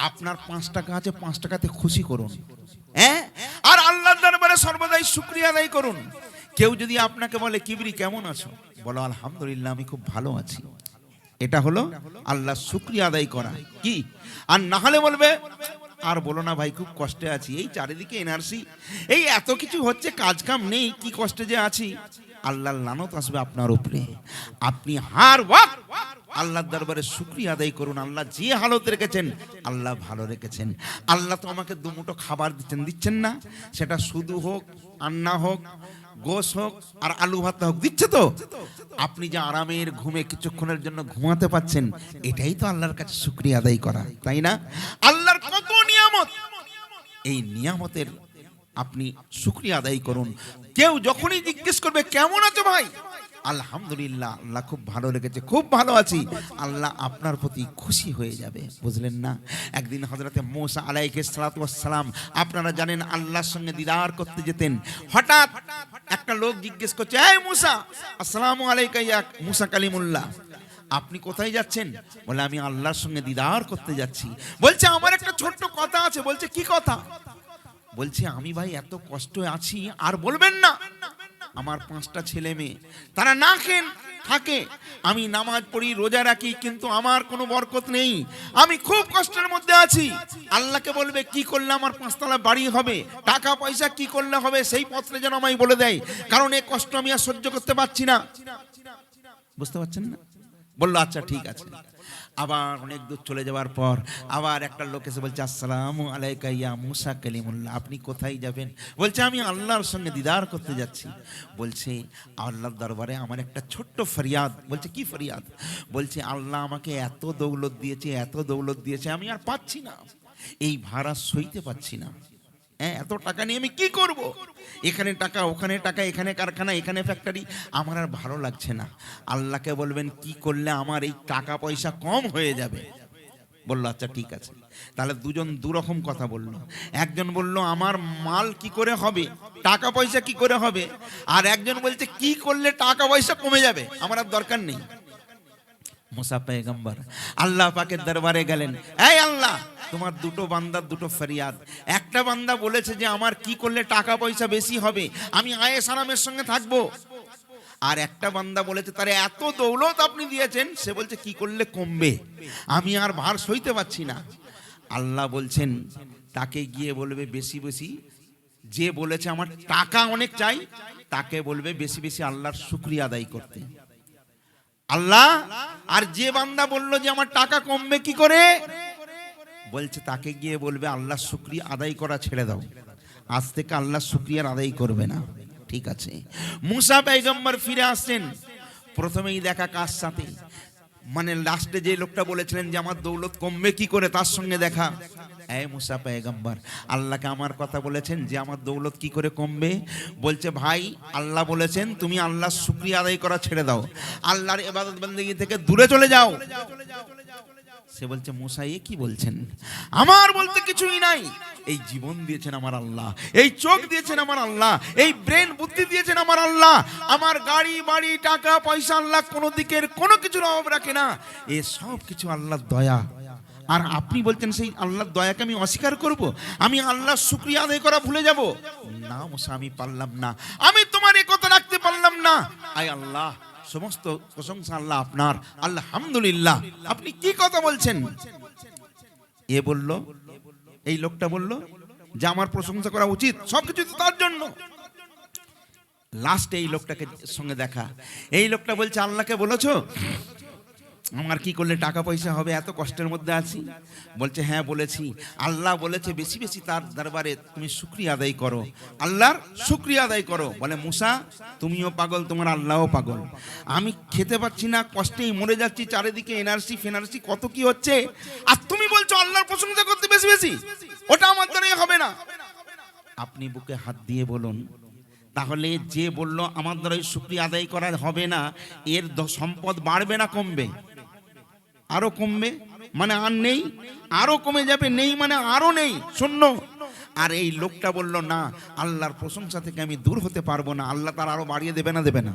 আপনার 5 টাকা আছে, 5 টাকাতে খুশি করুন, হ্যাঁ, আর আল্লাহর দরবারে সর্বদাই শুকরিয়া আদায় করুন। কেউ যদি আপনাকে বলে কিবরি কেমন আছো, বলো আলহামদুলিল্লাহ আমি খুব ভালো আছি। এটা হলো আল্লাহর শুকরিয়া আদায় করা। কি? আর না হলে বলবে আর বলো না ভাই খুব কষ্টে আছি, এই চারিদিকে এনআরসি, এই এত কিছু হচ্ছে, কাজ কাম নেই, কি কষ্টে যে আছি। আল্লাহর লানত আসবে আপনার উপরে। আপনি হার ওয়াক্ত আল্লাহর দরবারে শুকরিয়া আদায় করুন। আল্লাহ যে হালত রেখেছেন আল্লাহ ভালো রেখেছেন। আল্লাহ তো আমাকে দুমুঠো খাবার দিচ্ছেন না, সেটা শুধু হোক আর না হোক, গোশ হোক আর আলু ভাত হোক, দিচ্ছে তো? আপনি যে আরামের ঘুমে কিছুক্ষণের জন্য ঘুমাতে পাচ্ছেন, এটাই তো আল্লাহর কাছে শুকরিয়া আদায় করা, তাই না? আল্লাহর কত নিয়ামত, এই নিয়ামতের আপনি শুকরিয়া আদায় করুন। কেউ যখনই জিজ্ঞেস করবে কেমন আছো ভাই, আলহামদুলিল্লাহ, আল্লাহ খুব ভালো লেগেছে, খুব ভালো আছি, আল্লাহ আপনার প্রতি খুশি হয়ে যাবে, বুঝলেন না? একদিন হযরতে মূসা আলাইহিস সালাতু ওয়াস সালাম, আপনারা জানেন, আল্লাহর সঙ্গে দিদার করতে যেতেন। হঠাৎ একটা লোক জিজ্ঞেস করছে, এই মূসা, আসসালামু আলাইকা ইয়া মূসা কালিমুল্লাহ, আপনি কোথায় যাচ্ছেন? বলে, আমি আল্লাহর সঙ্গে দিদার করতে যাচ্ছি। বলছে, আমার একটা ছোট্ট কথা আছে। বলছে, কি কথা? বলছে, আমি ভাই এত কষ্টে আছি, আর বলবেন না। আমার 5টা ছেলে মেয়ে, তারা না খেন থাকে, আমি নামাজ পড়ি, রোজা রাখি, কিন্তু আমার কোনো বরকত নেই, আমি খুব কষ্টের মধ্যে আছি। আল্লাহকে বলবে কি করলে আমার 5তলা বাড়ি হবে, টাকা পয়সা কি করলে হবে, সেই পত্রে যেন আমায় বলে দেয়, কারণ এই কষ্ট আমি আর সহ্য করতে পারছি না। বুঝতে পারছেন না? বললো, আচ্ছা ঠিক আছে। আবার অনেক দূর চলে যাওয়ার পর আবার একটা লোক এসে বলছে, আসসালামু আলাইকা ইয়া মূসা কালিমুল্লাহ, আপনি কোথায় যাবেন? বলছে, আমি আল্লাহর সঙ্গে দিদার করতে যাচ্ছি। বলছে, আল্লাহর দরবারে আমার একটা ছোট্ট ফরিয়াদ। বলছে, কি ফরিয়াদ? বলছে, আল্লাহ আমাকে এত দৌলত দিয়েছে, এত দৌলত দিয়েছে, আমি আর পাচ্ছি না, এই ভাড়া সইতে পাচ্ছি না। হ্যাঁ, এত টাকা নিয়ে আমি কি করব? এখানে টাকা, ওখানে টাকা, এখানে কারখানা, এখানে ফ্যাক্টরি, আমার আর ভালো লাগছে না। আল্লাহকে বলবেন কি করলে আমার এই টাকা পয়সা কম হয়ে যাবে? বললো, আচ্ছা ঠিক আছে। তাহলে দুজন দুরকম কথা বললো। একজন বললো, আমার মাল কি করে হবে, টাকা পয়সা কি করে হবে, আর একজন বলছে কি করলে টাকা পয়সা কমে যাবে, আমার আর দরকার নেই। মুসা পয়গম্বর আল্লাহ পাকের দরবারে গেলেন, এই আল্লাহ, তোমার দুটো বান্দার দুটো ফরিয়াদ। একটা বান্দা বলেছে যে আমার কি করলে টাকা পয়সা বেশি হবে, আমি আয়েশ আরামের সঙ্গে থাকবো। আর একটা বান্দা বলেছে তার এত দৌলত আপনি দিয়েছেন, সে বলছে কি করলে কমবে, আমি আর ভার সইতে পারছি না। আল্লাহ বলছেন, তাকে গিয়ে বলবে বেশি বেশি, যে বলেছে আমার টাকা অনেক চাই, তাকে বলবে বেশি বেশি আল্লাহর শুকরিয়া আদায় করতে। আল্লাহ, আর যে বান্দা বলল যে আমার টাকা কমবে কি করে, বলছে তাকে গিয়ে বলবে আল্লাহর শুকরিয়া আদায় করা ছেড়ে দাও, আজ থেকে আল্লাহর শুকরিয়ার আদায় করবে না। ঠিক আছে। মূসা পয়গম্বর ফিরে আসছেন, প্রথমেই দেখা কার সাথে, মানে লাস্টে যে লোকটা বলেছিলেন যে আমার দৌলত কমবে কি করে, তার সঙ্গে দেখা। এই মূসা পয়গম্বর, আল্লাহকে আমার কথা বলেছেন যে আমার দৌলত কি করে কমবে? বলছে, ভাই, আল্লাহ বলেছেন তুমি আল্লাহর শুকরিয়া আদায় করা ছেড়ে দাও, আল্লাহর ইবাদত বন্দেগী থেকে দূরে চলে যাও। সে বলছে, মূসা এ কি বলছেন, আমার বলতে কিছুই নাই, এই জীবন দিয়েছেন আমার আল্লাহ, এই চোখ দিয়েছেন আমার আল্লাহ, এই ব্রেন বুদ্ধি দিয়েছেন আমার আল্লাহ, আমার গাড়ি বাড়ি টাকা পয়সা আল্লাহ কোনো দিকের কোনো কিছুর অভাব রাখে না, এ সব কিছু আল্লাহর দয়া। আর আপনি বলছেন সেই আল্লাহর দয়াকে আমি অস্বীকার করব, আমি আল্লাহর শুকরিয়া আদায় করা ভুলে যাব? না মূসা, আমি পারলাম না, আমি তোমার এই কথা রাখতে পারলাম না। আয় আল্লাহ, সমস্ত প্রশংসা আল্লাহ আপনার, আলহামদুলিল্লাহ, আপনি কি কথা বলছেন? এ বলল, এই লোকটা বলল যে আমার প্রশংসা করা উচিত, সবকিছু তার জন্য। লাস্টে এই লোকটাকে সঙ্গে দেখা, এই লোকটা বলছে, আল্লাহকে বলেছো আমার কি করলে টাকা পয়সা হবে, এত কষ্টের মধ্যে আছি? বলছে, হ্যাঁ বলেছি, আল্লাহ বলেছে বেশি বেশি তার দরবারে তুমি শুকরিয়া আদায় করো, আল্লাহর শুকরিয়া আদায় করো। বলে, মূসা তুমিও পাগল, তোমার আল্লাহও পাগল, আমি খেতে পাচ্ছি না, কষ্টেই মরে যাচ্ছি, চারিদিকে এনআরসি ফেনারসি কত কি হচ্ছে, আর তুমি বলছো আল্লাহর প্রশংসা করতে বেশি বেশি, ওটা আমার দ্বারাই হবে না। আপনি বুকে হাত দিয়ে বলুন, তাহলে যে বলল আমার দ্বারাই শুকরিয়া আদায় করা হবে না, এর সম্পদ বাড়বে না কমবে? আরো কমবে, মানে আর নেই, আরো কমে যাবে, নেই মানে আরো নেই, শূন্য। আর এই লোকটা বলল, না, আল্লাহর প্রশংসা থেকে আমি দূর হতে পারবো না, আল্লাহ তার আরো বাড়িয়ে দেবে না, দেবে না?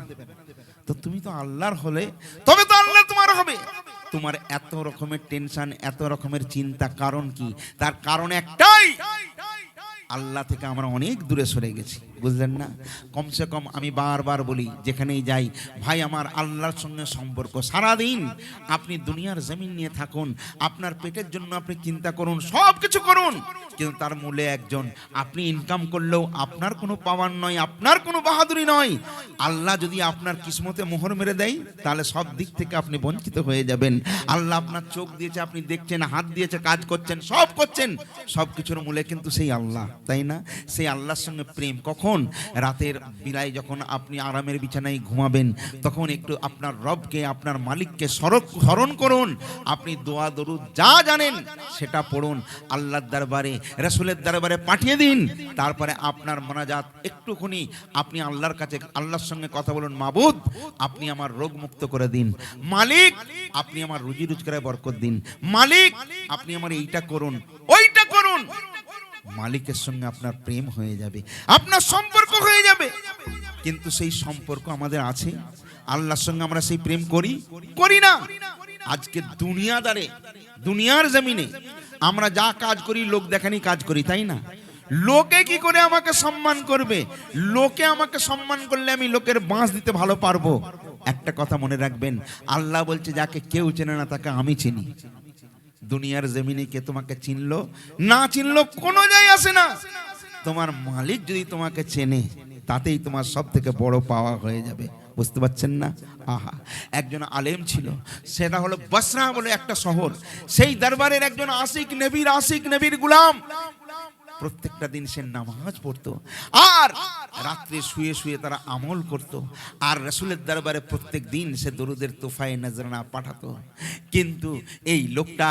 তো তুমি তো আল্লাহর হলে, তবে তো আল্লাহ তোমার হবে। তোমার এত রকমের টেনশন, এত রকমের চিন্তা, কারণ কি? তার কারণ একটাই, আল্লাহ থেকে আমরা অনেক দূরে সরে গেছি, বুঝলেন না? কমসে কম আমি বারবার বলি, যেখানেই যাই, ভাই আমার আল্লাহর সঙ্গে সম্পর্ক। সারাদিন আপনি দুনিয়ার জমিন নিয়ে থাকুন, আপনার পেটের জন্য আপনি চিন্তা করুন, সব কিছু করুন, কিন্তু তার মূলে একজন, আপনি ইনকাম করলেও আপনার কোনো পাওয়ার নয়, আপনার কোনো বাহাদুরি নয়। আল্লাহ যদি আপনার কিসমতে মোহর মেরে দেয়, তাহলে সব দিক থেকে আপনি বঞ্চিত হয়ে যাবেন। আল্লাহ আপনার চোখ দিয়েছে, আপনি দেখছেন, হাত দিয়েছে, কাজ করছেন, সব করছেন, সব কিছুর মূলে কিন্তু সেই আল্লাহ। তাই না? সেই আল্লাহর সঙ্গে প্রেম কখন? রাতের বেলায় যখন আপনি আরামের বিছানায় ঘুমাবেন, তখন একটু আপনার রবকে, আপনার মালিককে স্মরণ করুন। আপনি দোয়া দরুদ যা জানেন সেটা পড়ুন, আল্লাহর দরবারে, রাসূলের দরবারে পাঠিয়ে দিন। তারপরে আপনার মোনাজাত একটুখানি আপনি আল্লাহর কাছে, আল্লাহর সঙ্গে কথা বলুন, মাবুদ আপনি আমার রোগ মুক্ত করে দিন, মালিক আপনি আমার রুজি রোজগারে বরকত দিন, মালিক আপনি আমার এইটা করুন, ওইটা করুন। মালিকের সঙ্গে আপনার প্রেম হয়ে যাবে, আপনার সম্পর্ক হয়ে যাবে। কিন্তু সেই সম্পর্ক আমাদের আছে? আল্লাহর সঙ্গে আমরা সেই প্রেম করি না। আজকে দুনিয়াদারে, দুনিয়ার জমিনে আমরা যা কাজ করি লোক দেখানি কাজ করি, তাই না? লোকে কি করে আমাকে সম্মান করবে? লোকে আমাকে সম্মান করলে আমি লোকের বাঁশ দিতে ভালো পারবো। একটা কথা মনে রাখবেন, আল্লাহ বলছে যাকে কেউ চেনে না তাকে আমি চিনি। দুনিয়ার জমিনে কে তোমাকে চিনলো না চিনলো কোনো যায় আসে না। তোমার মালিক যদি তোমাকে চেনে তাতেই তোমার সব থেকে বড় পাওয়া হয়ে যাবে। বুঝতে পারছেন না? আহা, একজন আলেম ছিল, সেটা হলো বসরা বলে একটা শহর। সেই দরবারের একজন আশিক নবীর গোলাম। প্রত্যেকটা দিন সে নামাজ পড়তো আর রাত্রে শুয়ে শুয়ে তারা আমল করত। আর রাসূলের দরবারে প্রত্যেক দিন সে দরুদের তোফায়ে নজরানা পাঠাতো। কিন্তু এই লোকটা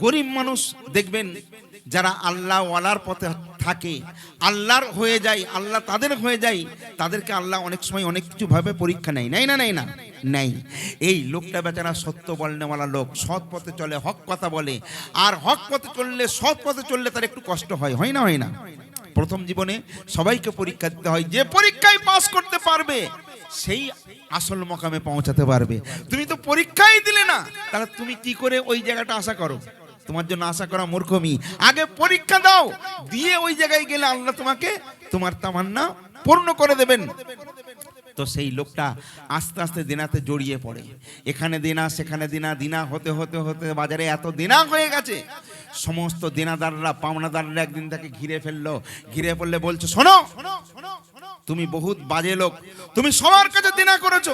গরিব মানুষ, দেখবেন যারা আল্লাহ ওয়ালার পথে থাকে, আল্লাহর হয়ে যায়, আল্লাহ তাদের হয়ে যায়, তাদেরকে আল্লাহ অনেক সময় অনেক কিছু ভাবে পরীক্ষা নেয়, নেই। এই লোকটা বেচারা সত্য বলনেওয়ালা লোক, সৎ পথে চলে, হক কথা বলে। আর হক পথে চললে, সৎ পথে চললে তার একটু কষ্ট হয় না? প্রথম জীবনে সবাইকে পরীক্ষা দিতে হয়, যে পরীক্ষায় পাস করতে পারবে সেই আসল মকামে পৌঁছাতে পারবে। তুমি তো পরীক্ষাই দিলে না, তাহলে তুমি কি করে ওই জায়গাটা আশা করো? তোমার জন্য আশা করা মূর্খমি। আগে পরীক্ষা দাও, দিয়ে ওই জায়গায় গেলে আল্লাহ তোমাকে তোমার তামান্না পূর্ণ করে দেবেন। তো সেই লোকটা আস্তে আস্তে দিনাতে জড়িয়ে পড়ে। এখানে দিনা, সেখানে দিনা হতে হতে হতে বাজারে এত দিনা হয়ে গেছে, সমস্ত দিনাদাররা, পাওনাদাররা একদিন তাকে ঘিরে ফেললো। ঘিরে পড়লে বলছে, শোনো, তুমি বহুত বাজে লোক, তুমি সবার কাছে দিনা করেছো,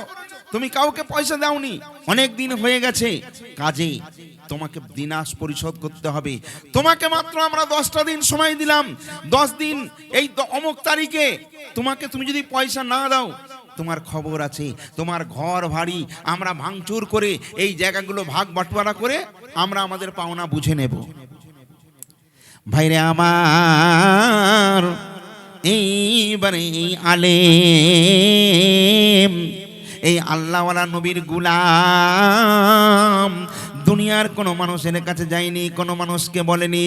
তুমি কাউকে পয়সা দাওনি, অনেক দিন হয়ে গেছে, কাজে তোমাকে দিনাস পরিশোধ করতে হবে। তোমাকে মাত্র আমরা 10টা দিন সময় দিলাম, 10 দিন এই অমুক তারিখে তুমি যদি পয়সা না দাও, তোমার খবর আছে, তোমার ঘর বাড়ি আমরা ভাঙচুর করে এই জায়গাগুলো ভাগ বাটোয়ারা করে আমরা আমাদের পাওনা বুঝে নেব। ভাইরে আমার, এইবারে এই আলেম, এই আল্লাহওয়ালা নবীর গোলাম দুনিয়ার কোনো মানুষের কাছে যায়নি, কোনো মানুষকে বলেনি।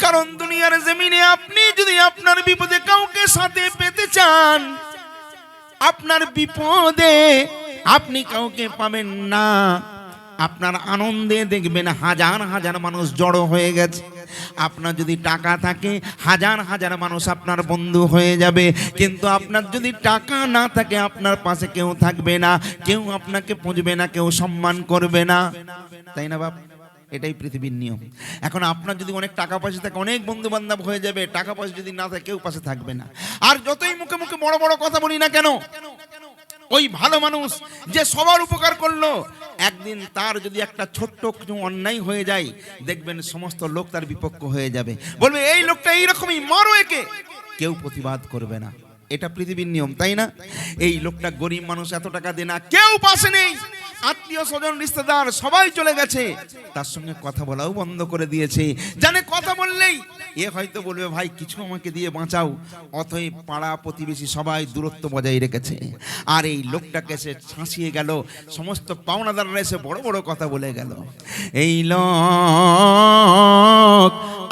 কারণ দুনিয়ার জমিনে আপনি যদি আপনার বিপদে কাউকে সাথে পেতে চান, আপনার বিপদে আপনি কাউকে পাবেন না। আপনার আনন্দে দেখবেন হাজার হাজার মানুষ জড়ো হয়ে গেছে। আপনার যদি টাকা থাকে, হাজার হাজার মানুষ আপনার বন্ধু হয়ে যাবে। কিন্তু আপনার যদি টাকা না থাকে, আপনার পাশে কেউ থাকবে না, কেউ আপনাকে পুঁজবে না, কেউ সম্মান করবে না, তাই না বাপ? এটাই পৃথিবীর নিয়ম। এখন আপনার যদি অনেক টাকা পয়সা থাকে, অনেক বন্ধু বান্ধব হয়ে যাবে, টাকা পয়সা যদি না থাকে, কেউ পাশে থাকবে না। আর যতই মুখে মুখে বড় বড় কথা বলি না কেন, ওই ভালো মানুষ যে সবার উপকার করলো, একদিন তার যদি একটা ছোট্ট কিছু অন্যায় হয়ে যায়, দেখবেন সমস্ত লোক তার বিপক্ষ হয়ে যাবে, বলবে এই লোকটা এইরকমই, মারো একে, কেউ প্রতিবাদ করবে না। এটা পৃথিবীর নিয়ম, তাই না? এই লোকটা গরিব মানুষ, এত টাকা দেয় না, কেউ পাশে নেই, আত্মীয় স্বজন রিশতেদার সবাই চলে গেছে, তার সঙ্গে কথা বলাও বন্ধ করে দিয়েছে। জানে কথা বললেই এ হয়তো বলবে ভাই কিছু আমাকে দিয়ে বাঁচাও, অতএব পাড়া প্রতিবেশী সবাই দূরত্ব বজায় রেখেছে। আর এই লোকটাকে সে ছাঁচিয়ে গেল, সমস্ত পাওনাদাররা এসে বড় বড় কথা বলে গেল। এই লোক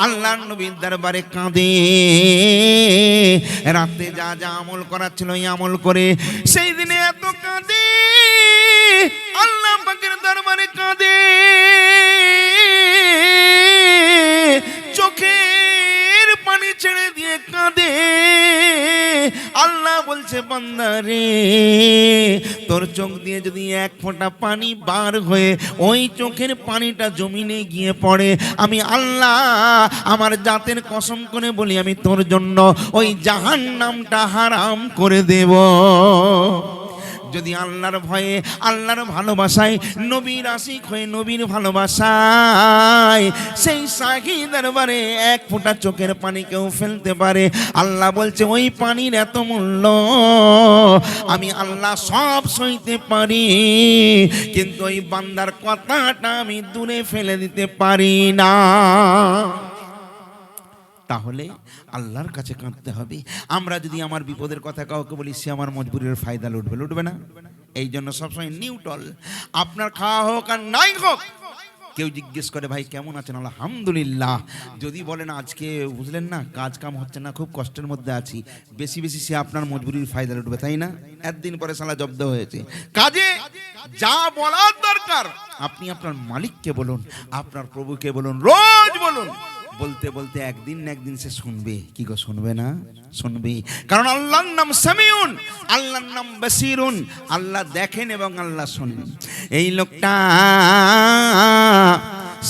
আল্লাহর নবীর দরবারে কাঁদে, রাতে যা যা আমল করার ছিল এই আমল করে সেই দিনে এত কাঁদে, আল্লাহ পাকের দরবারে কাঁদে, চোখের পানি ছেড়ে দিয়ে কাঁদে। আল্লাহ বলছে, বান্দা রে, তোর চোখ দিয়ে যদি এক ফোঁটা পানি বার হয়ে ওই চোখের পানিটা জমিনে গিয়ে পড়ে, আমি আল্লাহ আমার জাতের কসম করে বলি, আমি তোর জন্য ওই জাহান্নামটা হারাম করে দেব। যদি আল্লাহর ভয়ে, আল্লাহর ভালোবাসায়, নবীর আশিক হয়ে নবীর ভালোবাসায় সেই শাহী দরবারে এক ফোঁটা চোখের পানি কেউ ফেলতে পারে, আল্লাহ বলছে ওই পানির এত মূল্য, আমি আল্লাহ সব সইতে পারি, কিন্তু ওই বান্দার কথাটা আমি দূরে ফেলে দিতে পারি না। তাহলে আল্লাহর কাছে কাঁদতে হবে। আমরা যদি আমার বিপদের কথা কাউকে বলি, সে আমার মজবুরির ফায়দা লুটবে, লুটবে না? এই জন্য সবসময় নিউট্রাল। আপনার খাওয়া হোক আর নাই হোক, কেউ জিজ্ঞেস করে ভাই কেমন আছেন, আলহামদুলিল্লাহ। যদি বলেন আজকে বুঝলেন না কাজ কাম হচ্ছে না, খুব কষ্টের মধ্যে আছি, বেশি বেশি সে আপনার মজবুরির ফায়দা লুটবে, তাই না? একদিন পরে সালা জব্দ হয়েছে। কাজে যা বলার দরকার আপনি আপনার মালিককে বলুন, আপনার প্রভুকে বলুন, রোজ বলুন। বলতে বলতে একদিন না একদিন সে শুনবে। কি গো, শুনবে না? শুনবে, কারণ আল্লাহর নাম সামিউন, আল্লাহর নাম বাসিরুন। আল্লাহ দেখেন এবং আল্লাহ শোনেন। এই লোকটা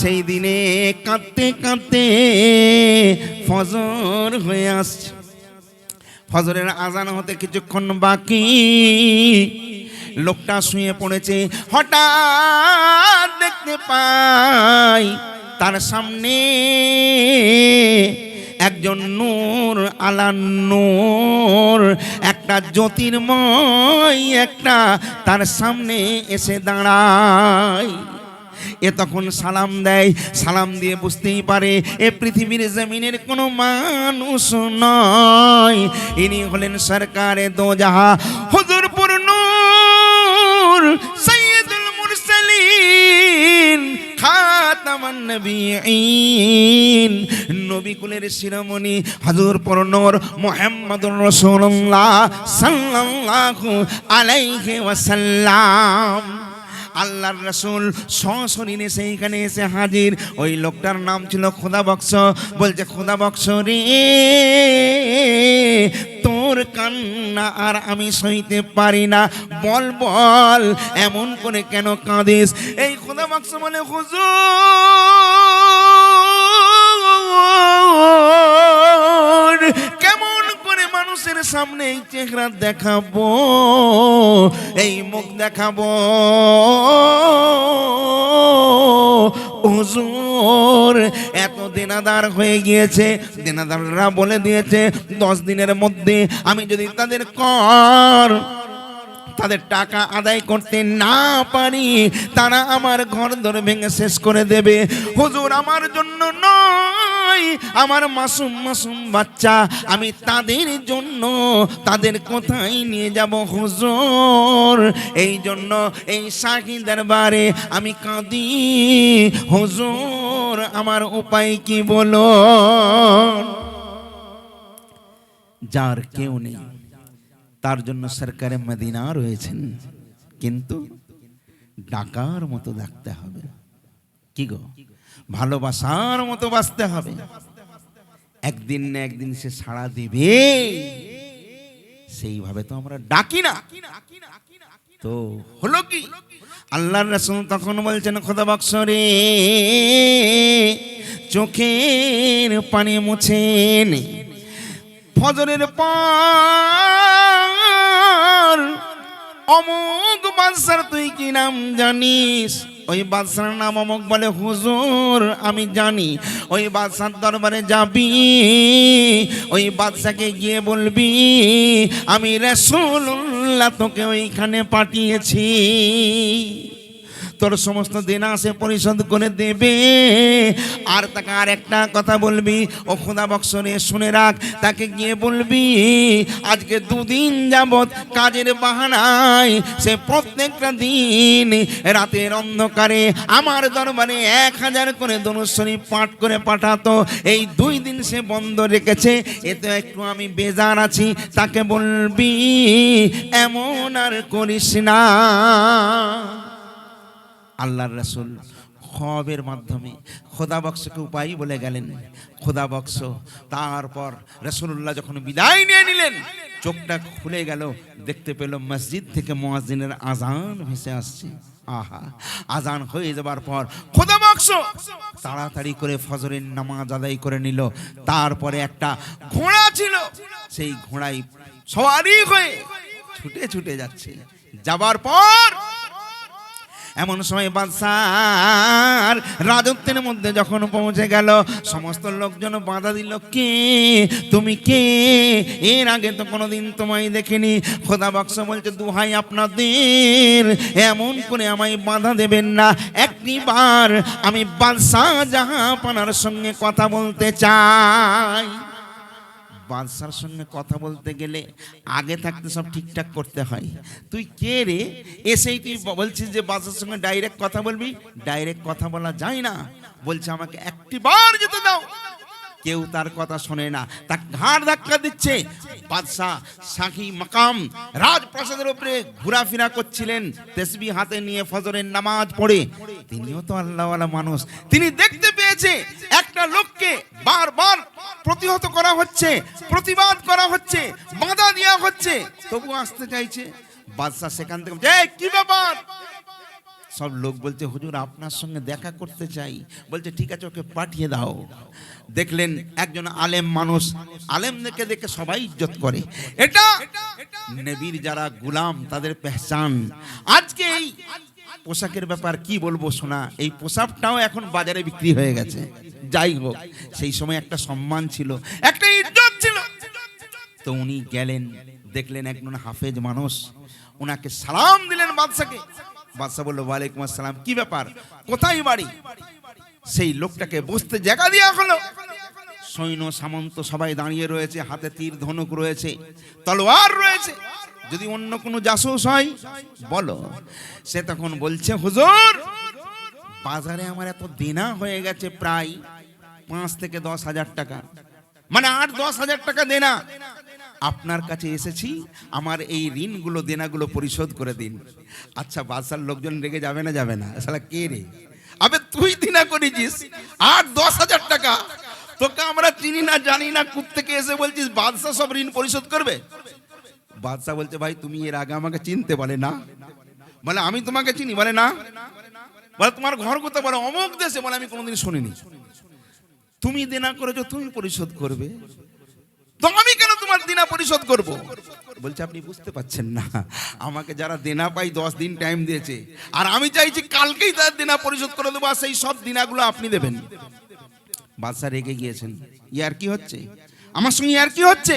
সেই দিনে কাঁদতে কাঁদতে ফজর হয়ে আসছে। ফজরের আজান হতে কিছুক্ষণ বাকি, লোকটা শুয়ে পড়েছে। হঠাৎ দেখতে পাই তার সামনে একজন নূর আলা নূর, একটা জ্যোতির্ময় একটা তার সামনে এসে দাঁড়ায়। এ তখন সালাম দেয়, সালাম দিয়ে বুঝতেই পারে এ পৃথিবীর জমিনের কোনো মানুষ নয়, ইনি হলেন সরকারে দো জাহা হুজুরপুর নূর সাইয়্যিদুল মুরসালিন খাতামান নবিয়্যিন, নবী কুলের শিরোমণি হুজুরপুর নূর মুহাম্মদুর রাসূলুল্লাহ সাল্লাল্লাহু আলাইহি ওয়াসাল্লাম। আল্লাহর রাসূল সশরীরে সেইখানে এসে হাজির। ওই লোকটার নাম ছিল খোদাবক্স। বলছে খোদাবক্স রে, তোর কান্না আর আমি সইতে পারি না, বল বল এমন করে কেন কাঁদিস? এই খোদাবক্স বলে হুজুর কেমন করে মানুষের সামনে এই চেহারা দেখাবো, এই মুখ দেখাবো? হুজুর এত দেনাদার হয়ে গিয়েছে, দেনাদাররা বলে দিয়েছে 10 দিনের মধ্যে আমি যদি তাদের কর, তাদের টাকা আদায় করতে না পারি, তারা আমার ঘর ধরে ভেঙে শেষ করে দেবে। হুজুর আমার জন্য নয়, আমার মাসুম মাসুম বাচ্চা, আমি তাদের জন্য তাদের কোথায় নিয়ে যাব হুজুর? এই জন্য এই শাহী দরবারে আমি কাঁদি। হুজুর আমার উপায় কি বলো? যার কেউ নেই তার জন্য সরকারে মদিনা রয়েছেন, কিন্তু ডাকার মতো ডাকতে হবে। কি গো, ভালোবাসার মতো বাঁচতে হবে। একদিন না একদিন সে সাড়া দিবে, সেইভাবে তো আমরা ডাকি না। তো হলো কি, আল্লাহর রাসূল তখন বলছেন খোদাবক্স রে, চোখের পানি মুছেন। ফজরের পর অমুক বাদশার তুই কি নাম জানিস? ওই বাদশার নাম অমুক। বলে হুজুর আমি জানি। ওই বাদশার দরবারে যাবি, ওই বাদশাকে গিয়ে বলবি আমি রাসূলুল্লাহ তোকে ওইখানে পাঠিয়েছি, তোর সমস্ত দেনা সে পরিশোধ করে দেবে। আর তাকে আর একটা কথা বলবি, ও খোদাবক্স রে শুনে রাখ, তাকে গিয়ে বলবি আজকে 2 দিন যাবত কাজের বাহানায় সে প্রত্যেকটা দিন রাতের অন্ধকারে আমার দরবারে 1000 করে দরুদ শরীফ পাঠ করে পাঠাতো, এই 2 দিন সে বন্ধ রেখেছে, এতে একটু আমি বেজার আছি। তাকে বলবি এমন আর করিস না। আল্লাহর রাসূল খবরের মাধ্যমে খোদাবক্সকে উপায় বলে গেলেন। খোদাবক্স তারপর রাসূলুল্লাহ যখন বিদায় নিয়ে নিলেন, চোখটা খুলে গেল, দেখতে পেল মসজিদ থেকে মুয়াজ্জিনের আজান ভেসে আসছে। আহা, আজান হয়ে যাবার পর খোদাবক্স তাড়াতাড়ি করে ফজরের নামাজ আদায় করে নিল। তারপরে একটা ঘোড়া ছিল, সেই ঘোড়ায় সওয়ারি হয়ে ছুটে ছুটে যাচ্ছে। যাবার পর এমন সময় বাদশার রাজত্বের মধ্যে যখন পৌঁছে গেল, সমস্ত লোকজন বাধা দিল, কে তুমি, কে? এর আগে তো কোনোদিন তোমায় দেখিনি। খোদা বক্স বলছে, দুহাই আপনাদের, এমন করে আমায় বাধা দেবেন না। একটিবার আমি বাদশাহ জাহাঁপনার সঙ্গে কথা বলতে চাই। বাদশার সঙ্গে কথা বলতে গেলে আগে থাকতে সব ঠিকঠাক করতে হয়। তুই কে রে, এসেই তুই বলছিস যে বাদশার সঙ্গে ডাইরেক্ট কথা বলবি? ডাইরেক্ট কথা বলা যায় না। বলছে আমাকে একটিবার যেতে দাও। কেউ তার কথা শোনে না, তার ঘাড় ধাক্কা দিচ্ছে। বাদশাহ শাহী মাকাম রাজপ্রাসাদের উপরে ঘোরাফেরা করছিলেন, তাসবিহ হাতে নিয়ে ফজরের নামাজ পড়ে। তিনিও তো আল্লাহওয়ালা মানুষ, তিনি দেখতে পেয়েছে একটা লোককে বারবার প্রতিহত করা হচ্ছে, প্রতিবাদ করা হচ্ছে, বাধা দেওয়া হচ্ছে, তবু আসতে চাইছে। বাদশাহ সেখান থেকে কি ব্যাপার? সব লোক বলছে, হুজুর আপনার সঙ্গে দেখা করতে চাই। বলছে ঠিক আছে, ওকে পাঠিয়ে দাও। দেখলেন একজন আলেম মানুষ, আলেমদেরকে দেখে সবাই ইজ্জত করে। এটা নবীর যারা গোলাম তাদের পেহচান। আজকে এই পোশাকের ব্যাপার কি বলবো শোনা, এই পোশাকটাও এখন বাজারে বিক্রি হয়ে গেছে। যাই হোক, সেই সময় একটা সম্মান ছিল, একটা ইজ্জত ছিল। তো উনি গেলেন, দেখলেন একজন হাফেজ মানুষ, ওনাকে সালাম দিলেন বাদশাকে। বাদশা বলল, ওয়ালাইকুম আসসালাম, কি ব্যাপার, কোথায় বাড়ি? সেই লোকটাকে বসতে জায়গা দেওয়া হলো। সৈন্য সামন্ত সবাই দাঁড়িয়ে রয়েছে, হাতে তীর ধনুক রয়েছে, তলোয়ার রয়েছে। যদি অন্য কোনো জাসুস হয় বলো। সে তখন বলছে, হুজুর বাজারে আমার এত দেনা হয়ে গেছে, প্রায় 5 থেকে 10,000 টাকা, মানে 8-10,000 টাকা দেনা। আপনার কাছে এসেছি, আমার এই ঋণগুলো দেনাগুলো পরিশোধ করে দিন। আচ্ছা, বাদশার লোকজন রেগে যাবে না? যাবে না। শালা কে রে, আবে তুই দেনা করেছিস 8-10,000 টাকা, তোকে আমরা চিনি না জানি না, কুত থেকে এসে বলছিস বাদশা সব ঋণ পরিশোধ করবে? বাদশা বলছে, ভাই তুমি এর আগে আমাকে চিনতে? বলে না। বলে আমি তোমাকে চিনি? বলে না। বলে তোমার ঘর কোথায়? বলে অমুক দেশে। বলে আমি কোনোদিন শুনিনি। তুমি দেনা করেছো, তুমি পরিশোধ করবে, তো আমি কেন তোমার দেনা পরিশোধ করব? বলছে আপনি বুঝতে পাচ্ছেন না, আমাকে যারা দেনা পাই 10 দিন টাইম দিয়েছে, আর আমি চাইছি কালকেই তার দেনা পরিশোধ করে দেবো, আর সেই সব দেনাগুলো আপনি দেবেন। বাদশা রেগে গিয়েছেন, ইয়ার কি হচ্ছে, আমার সঙ্গে ইয়ার কি হচ্ছে,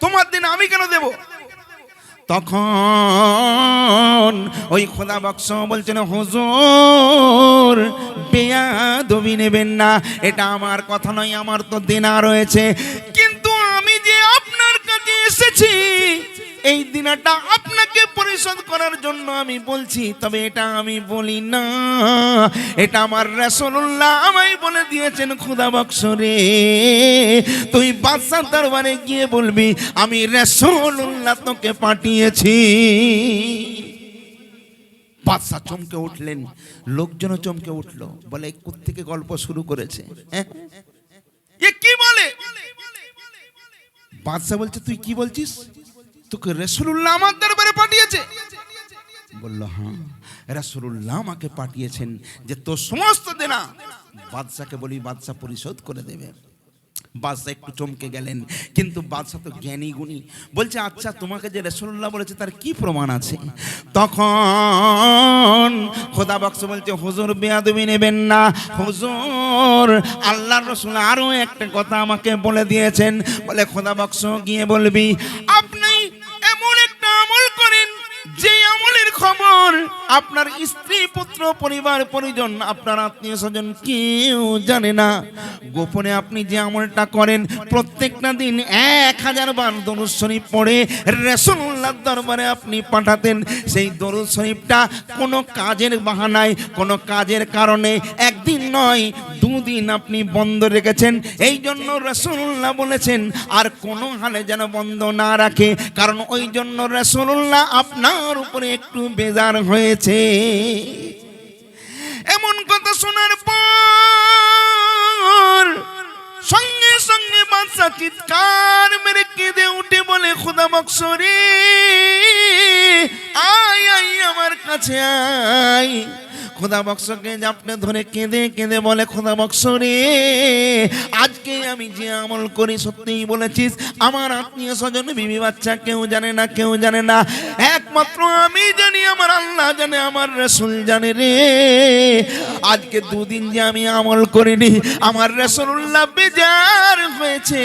তোমার দেনা আমি কেন দেব? তখন ওই খোদা বক্স বলছেন, হুজুর বেয়াদবি নেবেন না, এটা আমার কথা নয়, আমার তো দেনা রয়েছে, কিন্তু আমি যে আপনার কাছে এসেছি এই দিনাটা আপনাকে পরিশোধ করার জন্য আমি বলছি, তবে এটা আমি বলি না, এটা আমার রাসূলুল্লাহ আমায় বলে দিয়েছেন। খোদা বক্স রে, তুই বাদশার দরবারে গিয়ে বলবি আমি রাসূলুল্লাহ তোকে পাঠিয়েছি। বাদশা চমকে উঠলেন, লোকজনও চমকে উঠলো, বলে কোত্থেকে গল্প শুরু করেছে, এ কি বলে? বাদশা বলছে, তুই কি বলছিস, তোকে রাসূলুল্লাহ আমার দরবারে পাঠিয়েছে? বলল, হ্যাঁ রাসূলুল্লাহ আমাকে পাঠিয়েছেন যে তোর সমস্ত দেনা বাদশাকে বলি, বাদশা পরিশোধ করে দেবে। বাদশা একটু চমকে গেলেন, কিন্তু বাদশা তো জ্ঞানী গুণী, বলছে আচ্ছা তোমাকে যে রাসূলুল্লাহ বলেছে তার কি প্রমাণ আছে? তখন খোদা বক্স বলছে, হুজুর বেয়াদবি নেবেন না, হুজুর আল্লাহর রাসূল আরো একটা কথা আমাকে বলে দিয়েছেন। বলে খোদা বক্স গিয়ে বলবি আপনি এমন একটা আমল করেন যে আমলের খবর আপনার স্ত্রী, পুত্র, পরিবার, পরিজন, আপনার আত্মীয় স্বজন কেউ জানে না। গোপনে আপনি যে আমলটা করেন, প্রত্যেকটা দিন 1000 বার দরুদ শরীফ পড়ে রাসূলুল্লাহর দরবারে আপনি পাঠাতেন। সেই দরুদ শরীফটা কোনো কাজের বাহানায়, কোনো কাজের কারণে একদিন নয় 2 দিন আপনি বন্ধ রেখেছেন। এই জন্য রাসূলুল্লাহ বলেছেন আর কোনো হালে যেন বন্ধ না রাখে, কারণ ওই জন্য রাসূলুল্লাহ আপনার উপরে একটু বেজার হয়েছে। এমন কথা শোনার পর সঙ্গে সঙ্গে বাদশা চিৎকার মেরে কেঁদে উঠে বলে, খোদা বক্স রে, আয় আয় আমার কাছে আয়। খোদা বক্সকে জাপটে ধরে কেঁদে কেঁদে বলে, খোদা বক্স রে, আজকে আমি যে আমল করি সত্যিই বলেছিস আমার আত্মীয় স্বজন বিবি বাচ্চা কেউ জানে না, কেউ জানে না, একমাত্র আমি জানি, আমার আল্লাহ জানে, আমার রাসূল জানে রে। আজকে দুদিন যে আমি আমল করিনি, আমার রাসূলুল্লাহ বেজার হয়েছে।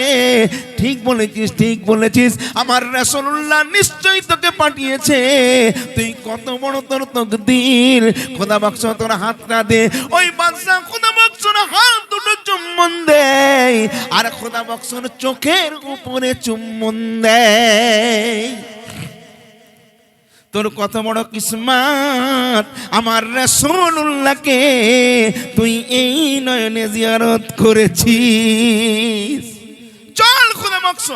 ঠিক বলেছিস, ঠিক বলেছিস, আমার রাসূলুল্লাহ নিশ্চয়ই তোকে পাঠিয়েছে। তুই কত বড় তোর তাকদীর। খোদা বক্স তোর হাতটা দে। ওই বাদশা খোদা বক্সের হাত দুটো চুম্বন দেয়, আর খোদা বক্সের চোখের উপরে চুম্বন দেয়। তোর কত বড় কিসমত, আমার রাসূলুল্লাহকে তুই এই নয়নে জিয়ারত করেছিস। চল খোদা বক্স,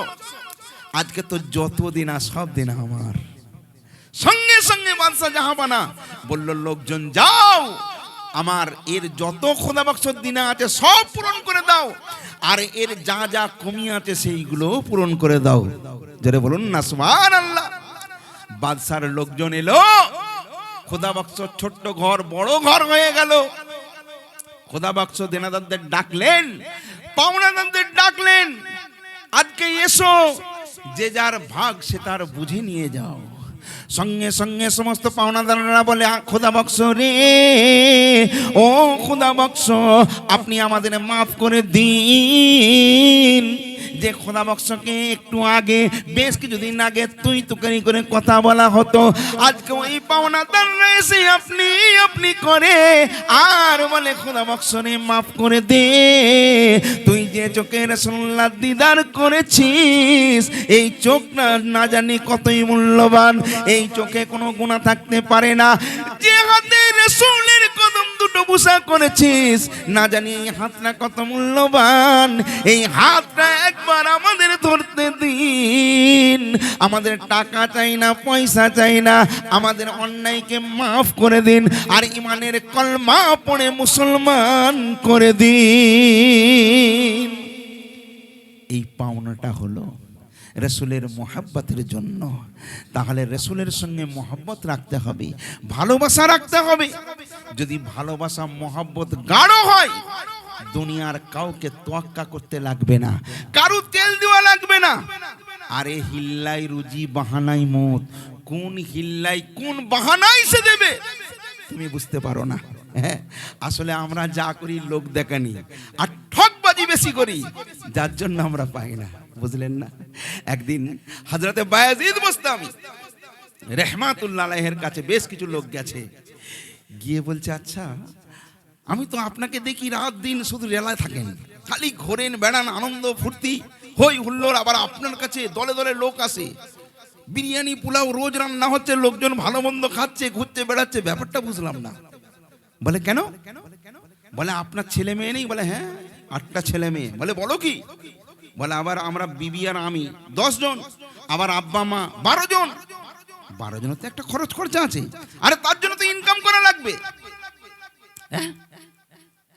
আজকে তো যত দিন সব দিন আমার। সঙ্গে সঙ্গে বাদশা জাহাপানা বলল, লোকজন যাও, আমার এর যত খোদা বক্সের দিনা আছে সব পূরণ করে দাও, আর এর যা যা কমি আছে সেইগুলো পূরণ করে দাও। যারা বলুন না সুবহানাল্লাহ। বাদশার লোকজন এলো, খোদা বক্স ছোট্ট ঘর বড় ঘর হয়ে গেল। খোদা বক্স দেনাদারদের ডাকলেন, পাওনাদারদের ডাকলেন, আজকে এসো, যে যার ভাগ সে তার বুঝে নিয়ে যাও। সঙ্গে সঙ্গে সমস্ত পাওনাদাররা বলে, খোদা বক্স রে, ও খোদা বক্স, আপনি আমাদের মাফ করে দিন। যে খোদা বক্সকে একটু আগে, বেশ কিছুদিন আগে তুই তুকারি করে কথা বলা হতো, আজকে ওই পাওনাদাররা এসে আপনি আপনি করে আর বলে, খোদা বক্সরে মাফ করে দে। তুই যে চোখে রাসূলুল্লাহ দিদার করেছিস, এই চোখ না জানি কতই মূল্যবান, এই চোখে কোনো গুনাহ থাকতে পারে না। যে হাতে রাসূলের কদম দুটো বুসা করেছিস, না জানি এই হাতটা কত মূল্যবান। এই হাতটা একবার আমাদের ধরতে দিন। আমাদের টাকা চাই না, পয়সা চাই না, আমাদের অন্যায়কে মাফ করে দিন, আর ইমানের কলমা পড়ে মুসলমান করে দিন। এই পাওনাটা হলো রাসূলের মহব্বতের জন্য। তাহলে রাসূলের সঙ্গে মহব্বত রাখতে হবে, ভালোবাসা রাখতে হবে। যদি ভালোবাসা মহব্বত গাঢ় হয়, দুনিয়ার কাউকে তোয়াক্কা করতে লাগবে না, কারু তেল দেওয়া লাগবে না। আরে হিল্লাই রুজি বাহানাই মত, কোন হিল্লাই কোন বাহানাই সে দেবে তুমি বুঝতে পারো না। হ্যাঁ, আসলে আমরা যা করি লোক দেখানি আর ঠকবাজি বেশি করি, যার জন্য আমরা পাই না, বুঝলেন না। একদিন হযরতে বায়াজিদ বুস্তামি রাহমাতুল্লাহ আলাইহির কাছে বেশ কিছু লোক গেছে, গিয়ে বলছে, আচ্ছা আমি তো আপনাকে দেখি রাত দিন শুধু রেলায় থাকেন, খালি ঘোরেন বেড়ান, আনন্দ ফুর্তি হই হুল্লোড়, আবার আপনার কাছে দলে দলে লোক আসে, বিরিয়ানি পোলাও রোজ রান্না হচ্ছে, লোকজন ভালো মন্দ খাচ্ছে, ঘুরতে বেড়াচ্ছে, ব্যাপারটা বুঝলাম না। বলে কেন? বলে আপনার ছেলে মেয়ে নেই? বলে হ্যাঁ 8টা ছেলে মেয়ে। বলে বলো কি? বলে আবার আমরা বিবি আর আমি 10 জন, আবার আব্বা মা 12 জন। 12 জনের তো একটা খরচ খরচা আছে, আরে তার জন্য তো ইনকাম করা লাগবে। হ্যাঁ,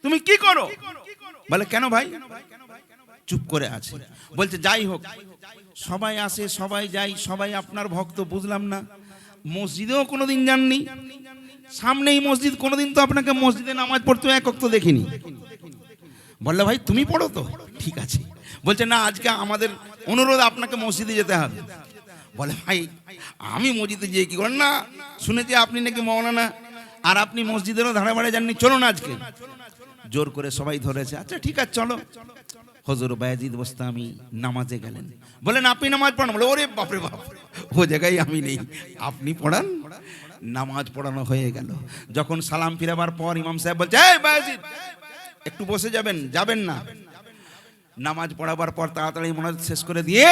তুমি কি করো? বলে কেন ভাই? চুপ করে আছে। বলছে যাই হোক, সবাই আসে সবাই যায়, সবাই আপনার ভক্ত, বুঝলাম না, মসজিদেও কোনোদিন যাননি, সামনেই মসজিদ, কোনোদিন তো আপনাকে মসজিদে নামাজ পড়তে এক ওয়াক্ত দেখিনি। বললে ভাই তুমি পড়ো তো? ঠিক আছে। বলছে না, আজকে আমাদের অনুরোধ আপনাকে মসজিদে যেতে হবে। বলে ভাই আমি মসজিদে যেয়ে কি করেন না, শুনেছি আপনি নাকি মাওলানা, আর আপনি মসজিদেরও ধারে বাড়ে যাননি, চলো না আজকে। জোর করে সবাই ধরেছে, আচ্ছা ঠিক আছে চলো। হুজুর বায়াজিদ বুস্তামি নামাজে গেলেন। বলেন আপনি নামাজ পড়ান? বলে ওরে বাপরে বাপ, ও জায়গায় আমি নেই, আপনি পড়ান। নামাজ পড়ানো হয়ে গেল। যখন সালাম ফিরাবার পর ইমাম সাহেব বলছে, এই বায়াজিদ একটু বসে যাবেন, যাবেন না। নামাজ পড়াবার পর তাড়াতাড়ি মোনাজাত শেষ করে দিয়ে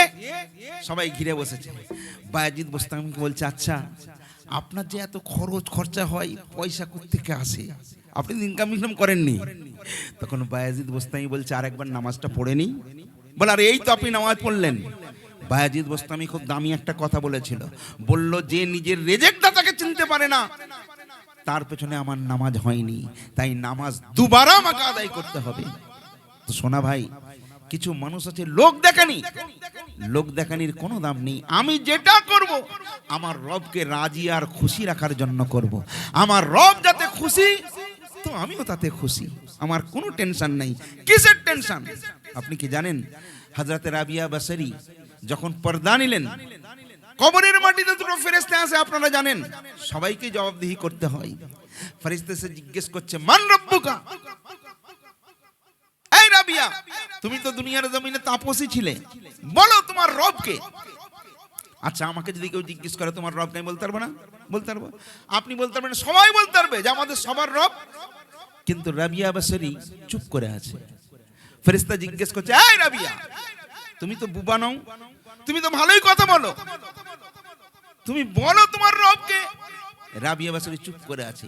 সবাই ঘিরে বসেছে। বায়াজিদ বুস্তামিকে বলছে, আচ্ছা আপনার যে এত খরচ খরচা হয়, পয়সা কোত্থেকে আসে? আপনি ইনকাম করেননি? তখন বায়াজিদ বুস্তামি বলছে, আরেকবার নামাজটা পড়ে নি। বলে আরে এই তো আপনি নামাজ পড়লেন। বায়াজিদ বুস্তামি খুব দামি একটা কথা বলেছিল, বলল যে নিজের রেজেকটা তাকে চিনতে পারে না, তার পেছনে আমার নামাজ হয়নি, তাই নামাজ দুবার আমাকে আদায় করতে হবে। তো সোনা ভাই, কিছু মানুষ আছে লোক দেখানির কোনো দাম নেই। আমি যেটা করব আমার রবকে রাজি আর খুশি রাখার জন্য করব। আমার রব যাতে খুশি তো আমিও তাতে খুশি, আমার কোনো টেনশন নেই। কিসের টেনশন? আপনি কি জানেন হযরতে রাবিয়া বাসরি যখন পর্দা নিলেন, কবরের মাটিতে দুটো ফেরেশতা আছে, আপনারা জানেন সবাইকে জবাবদিহি করতে হয়। ফেরেশতা এসে জিজ্ঞেস করছে, মান রব্বুকা? এই রাবিয়া, তুমি তো দুনিয়ার জমিনে তাপসী ছিলে, বলো তোমার রবকে। আচ্ছা, আমাকে যদি কেউ জিজ্ঞেস করে তোমার রবকে, আমি বলতে পারবো না? বলতে পারবো। আপনি বলতে পারবেন, সবাই বলতে পারবে যে আমাদের সবার রব। কিন্তু রাবিয়া বাসরি চুপ করে আছে। ফেরেশতা জিজ্ঞেস করছে, এই রাবিয়া, তুমি তো বুবা নও, তুমি তো ভালোই কথা বলো, তুমি বলো তোমার রবকে। রাবিয়া বাসরি চুপ করে আছে।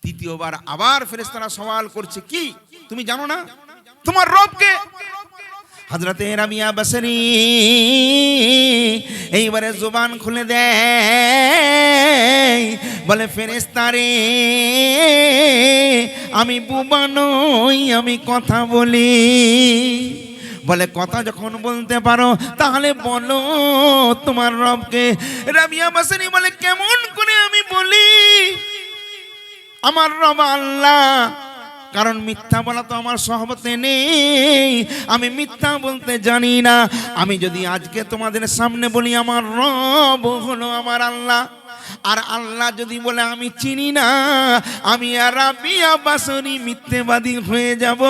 তৃতীয়বার আবার ফেরেশতারা সওয়াল করছে, কি তুমি জানো না তোমার রবকে? হযরতে রাবিয়া বাসরি এইবারে জবান খুলে দেয়, বলে ফেরেশতারে আমি বুবা নই, আমি কথা বলি। বলে কথা যখন বলতে পারো তাহলে বলো তোমার রবকে। রাবিয়া বাসরি বলে, কেমন করে আমি বলি আমার রব আল্লাহ, কারণ মিথ্যা বলা তো আমার সহবতে নেই, আমি মিথ্যা বলতে জানি না। আমি যদি আজকে তোমাদের সামনে বলি আমার রব হলো আমার আল্লাহ, আর আল্লাহ যদি বলে আমি চিনি না, আমি আর রাবিয়া বাসরি মিথ্যেবাদী হয়ে যাব।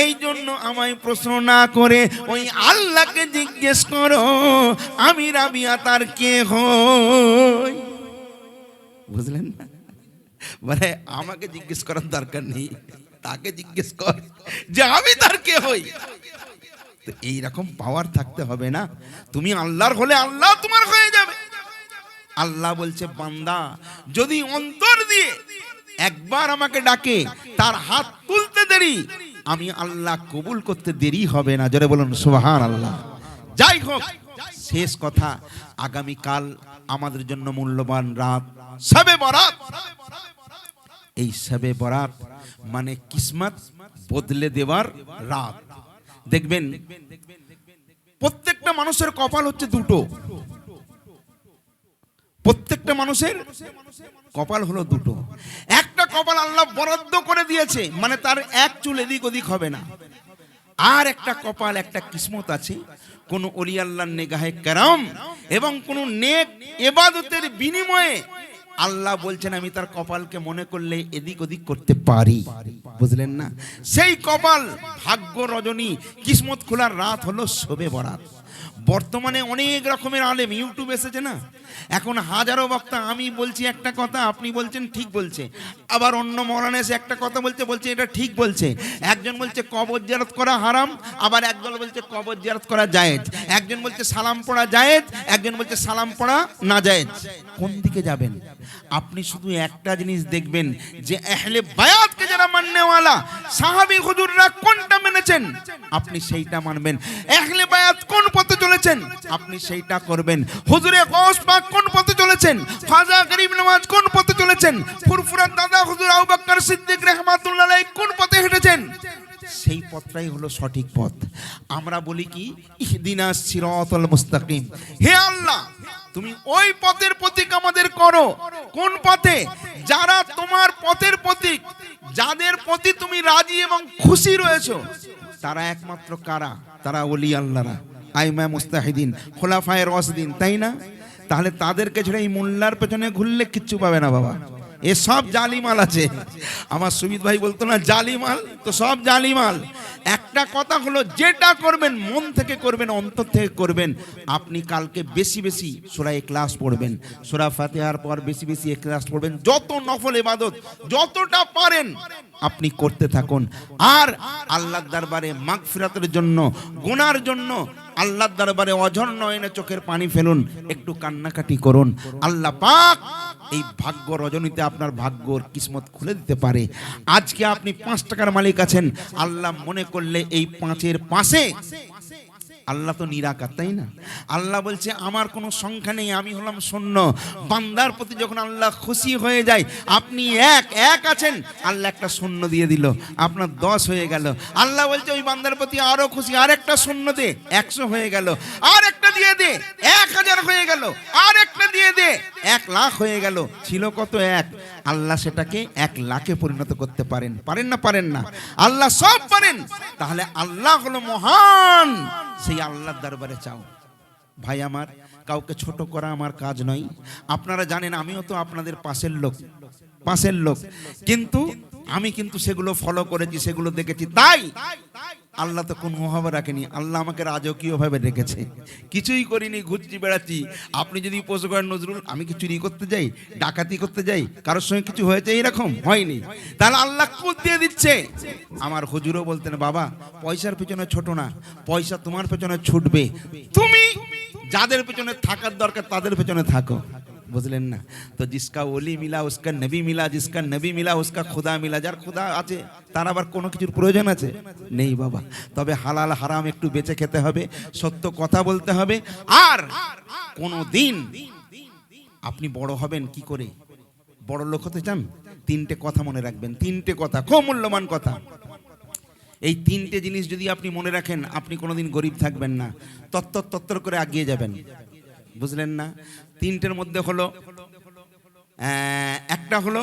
এই জন্য আমায় প্রশ্ন না করে ওই আল্লাহকে জিজ্ঞেস করো আমি রাবিয়া তার কে হই। বুঝলেন না? মানে আমাকে জিজ্ঞেস করার দরকার নেই, তাকে জিজ্ঞেস কর যে আমি তার কে হই। তো এইরকম পাওয়ার থাকতে হবে না? তুমি আল্লাহর হলে আল্লাহ তোমার হয়ে যাবে। আল্লাহ বলছে, বান্দা যদি অন্তর দিয়ে একবার আমাকে ডাকে, তার হাত তুলতে দেরি, আমি আল্লাহ কবুল করতে দেরি হবে না। জোরে বলুন সুবহানাল্লাহ। যাই হোক, শেষ কথা, আগামীকাল আমাদের জন্য মূল্যবান রাত শবে বরাত। এই শবে বরাত মানে কিসমত বদলে দেওয়ার রাত। দেখবেন প্রত্যেকটা মানুষের কপাল হচ্ছে দুটো, প্রত্যেকটা মানুষের কপাল হলো দুটো। একটা কপাল আল্লাহ বরাদ্দ করে দিয়েছে, মানে তার এক চুল এদিক ওদিক হবে না। আর একটা কপাল, একটা কিসমত আছে, কোন ওলি আল্লাহর নেগাহে কেরাম এবং কোন নেক ইবাদতের বিনিময়ে আল্লাহ বলছেন আমি তার কপালকে মনে করলে এদিক ওদিক করতে পারি। বুঝলেন না? সেই কপাল ভাগ্য রজনী কিসমত খোলার রাত হলো শবে বরাত। বর্তমানে অনেক রকমের আলেম ইউটিউব এসেছে না, এখন হাজারো বক্তা, আমি বলছি একটা কথা আপনি বলছেন ঠিক বলছে, আবার অন্য মৌলানা এসে একটা কথা বলছে এটা ঠিক বলছে। একজন বলছে কবর জিয়ারত করা হারাম, আবার একদল বলছে কবর জিয়ারত করা জায়েজ। একজন বলছে সালাম পড়া জায়েজ, একজন বলছে সালাম পড়া না জায়েজ। কোন দিকে যাবেন? আপনি শুধু একটা জিনিস দেখবেন যে আহলে বায়াতকে যারা মাননেওয়ালা, সাহাবী হুজুররা কোনটা মেনেছেন আপনি সেইটা মানবেন। আহলে বায়াত কোন পথে চলেছেন আপনি সেইটা করবেন। হুজুরে গৌস পাক কোন পথে চলেছেন, খাজা গরিব নওয়াজ কোন পথে চলেছেন, ফুরফুরার দাদা হুজুর আবু বকর সিদ্দিক রাহমাতুল্লাহ আলাইহি কোন পথে হেঁটেছেন, সেই পথটাই হলো সঠিক পথ। আমরা বলি কি, ইহদিনাস সিরাতাল মুস্তাকিম, হে আল্লাহ তুমি ওই পথের প্রতীক আমাদের করো। কোন পথে? যারা তোমার পথের প্রতীক, যাদের প্রতি তুমি রাজি এবং খুশি রয়েছো, তারা একমাত্র কারা? তারা ওলি আল্লাহরা, আইমা মুস্তাহিদিন, খোলাফায়ে রাশিদিন, তাই না? তাহলে তাদেরকে ছেড়ে এই মোল্লার পেছনে ঘুরলে কিচ্ছু পাবে না বাবা। এ সব জালিমাল আছে। আমার সুমিত ভাই বলতো না জালিমাল, তো সব জালিমাল। একটা কথা হলো, যেটা করবেন মন থেকে করবেন, অন্তর থেকে করবেন। আপনি কালকে বেশি বেশি সূরা ইখলাস পড়বেন, সূরা ফাতিহার পর বেশি বেশি ইখলাস পড়বেন। যত নফল ইবাদত যতটা পারেন আপনি করতে থাকুন। আর আল্লাহর দরবারে মাগফিরাতের জন্য, গুনার জন্য আল্লাহর দরবারে অঝর নয়নে চোখের পানি ফেলুন, একটু কান্নাকাটি করুন। আল্লাহ পাক এই ভাগ্য রজনীতে আপনার ভাগ্যর কিসমত খুলে দিতে পারে। আজকে আপনি 5 টাকার মালিক আছেন, আল্লাহ মনে করলে এই 5-এর পাশে আল্লাহ তো নিরাকার, তাই না? আল্লাহ বলছে আমার কোনো সংখ্যা নেই, আমি হলাম শূন্য। বান্দার প্রতি যখন আল্লাহ খুশি হয়ে যায়, আপনি এক আছেন, আল্লাহ একটা শূন্য দিয়ে দিল, আপনার 10 হয়ে গেল। আল্লাহ বলছে ওই বান্দার প্রতি আরো খুশি, আর একটা শূন্য দে, 100 হয়ে গেল। আর একটা দিয়ে দে, 1000 হয়ে গেল। আর একটা দিয়ে দে, 1,00,000 হয়ে গেল। ছিল কত? 1। আল্লাহ সেটাকে 1,00,000-এ পরিণত করতে পারেন, পারেন না? পারেন না? আল্লাহ সব পারেন। তাহলে আল্লাহ হলো মহান, সেই আল্লাহর দরবারে চাও। ভাই আমার, কাউকে ছোট করা আমার কাজ নয়। আপনারা জানেন আমিও তো আপনাদের পাশের লোক, কিন্তু আমি কিন্তু সেগুলো ফলো করেছি, সেগুলো দেখেছি। তাই আল্লাহ তো কোনো অভাবে রাখেনি, আল্লাহ আমাকে রাজকীয় ভাবে রেখেছে। কিছুই করিনি, ঘুরছি বেড়াচ্ছি। আপনি যদি প্রশ্ন করেন নজরুল আমি কি চুরি করতে যাই, ডাকাতি করতে যাই, কারোর সঙ্গে কিছু হয়েছে? এইরকম হয়নি। তাহলে আল্লাহ কুদ দিয়ে দিচ্ছে। আমার হুজুরও বলতেন, বাবা পয়সার পেছনে ছোট না, পয়সা তোমার পেছনে ছুটবে, তুমি যাদের পেছনে থাকার দরকার তাদের পেছনে থাকো। বুঝলেন না? তো জিসকা ওলি মিলা উসকা নবী মিলা, জিসকা নবী মিলা উসকা খুদা মিলা। যার খুদা আছে তার আবার কোনো কিছুর প্রয়োজন আছে? নেই বাবা। তবে হালাল হারাম একটু বেঁচে খেতে হবে, সত্য কথা বলতে হবে। আর কোনো দিন আপনি বড় হবেন কি করে? বড় লোক হতে চান? 3টে কথা মনে রাখবেন, 3টে কথা, খুব মূল্যবান কথা। এই 3টে জিনিস যদি আপনি মনে রাখেন, আপনি কোনোদিন গরিব থাকবেন না, তত্তর করে এগিয়ে যাবেন। বুঝলেন না? 3টের মধ্যে হলো, একটা হলো,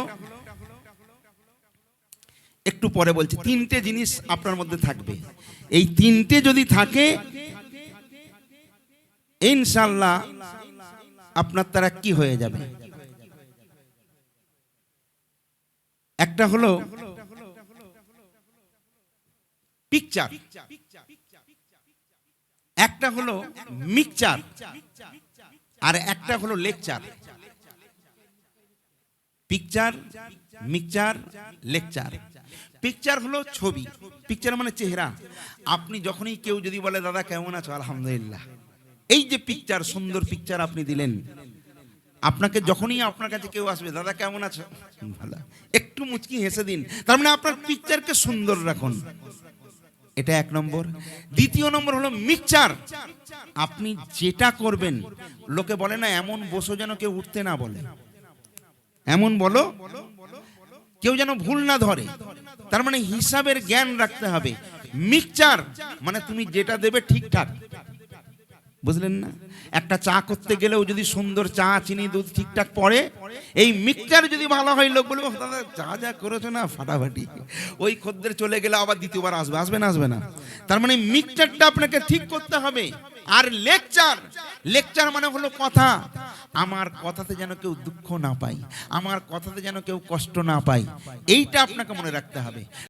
একটু পরে বলছি, 3টে জিনিস আপনার মধ্যে থাকবে। এই 3টে যদি থাকে, ইনশাআল্লাহ আপনার তারা কি হয়ে যাবে। একটা হলো পিকচার, একটা হলো মিক্সচার, আর একটা হলো lecture. Picture, mixture, lecture. Picture হলো ছবি, পিকচার মানে চেহারা। আপনি যখনই কেউ যদি বলে দাদা কেমন আছো, আলহামদুলিল্লাহ, এই যে পিকচার, সুন্দর পিকচার আপনি দিলেন, আপনাকে যখনই আপনার কাছে কেউ আসবে, দাদা কেমন আছো, ভালো, একটু মুচকি হেসে দিন। তার মানে আপনার পিকচারকে সুন্দর রাখুন। এটা 1 নম্বর। 2য় নম্বর হলো মিক্সচার। আপনি যেটা করবেন, লোকে বলে না এমন বসো যেন কেউ উঠতে না বলে, এমন বলো কেউ যেন ভুল না ধরে। তার মানে হিসাবের জ্ঞান রাখতে হবে। মিক্সচার মানে তুমি যেটা দেবে ঠিকঠাক। বুঝলেন না? একটা চা করতে গেলেও যদি সুন্দর চা, চিনি, দুধ ঠিকঠাক পড়ে, এই মিক্সচার যদি ভালো হয়, লোক বলবে দাদা যা করেছো না ফাটাফাটি। ওই খদ্দের চলে গেলে আবার দ্বিতীয়বার আসবে না। তার মানে মিক্সচারটা আপনাকে ঠিক করতে হবে। আর লেকচার মানে হলো কথা। আমার কথাতে যেন কেউ দুঃখ না পায়, আমার কথাতে যেন কেউ কষ্ট না পায়, এইটা আপনাকে মনে রাখতে হবে।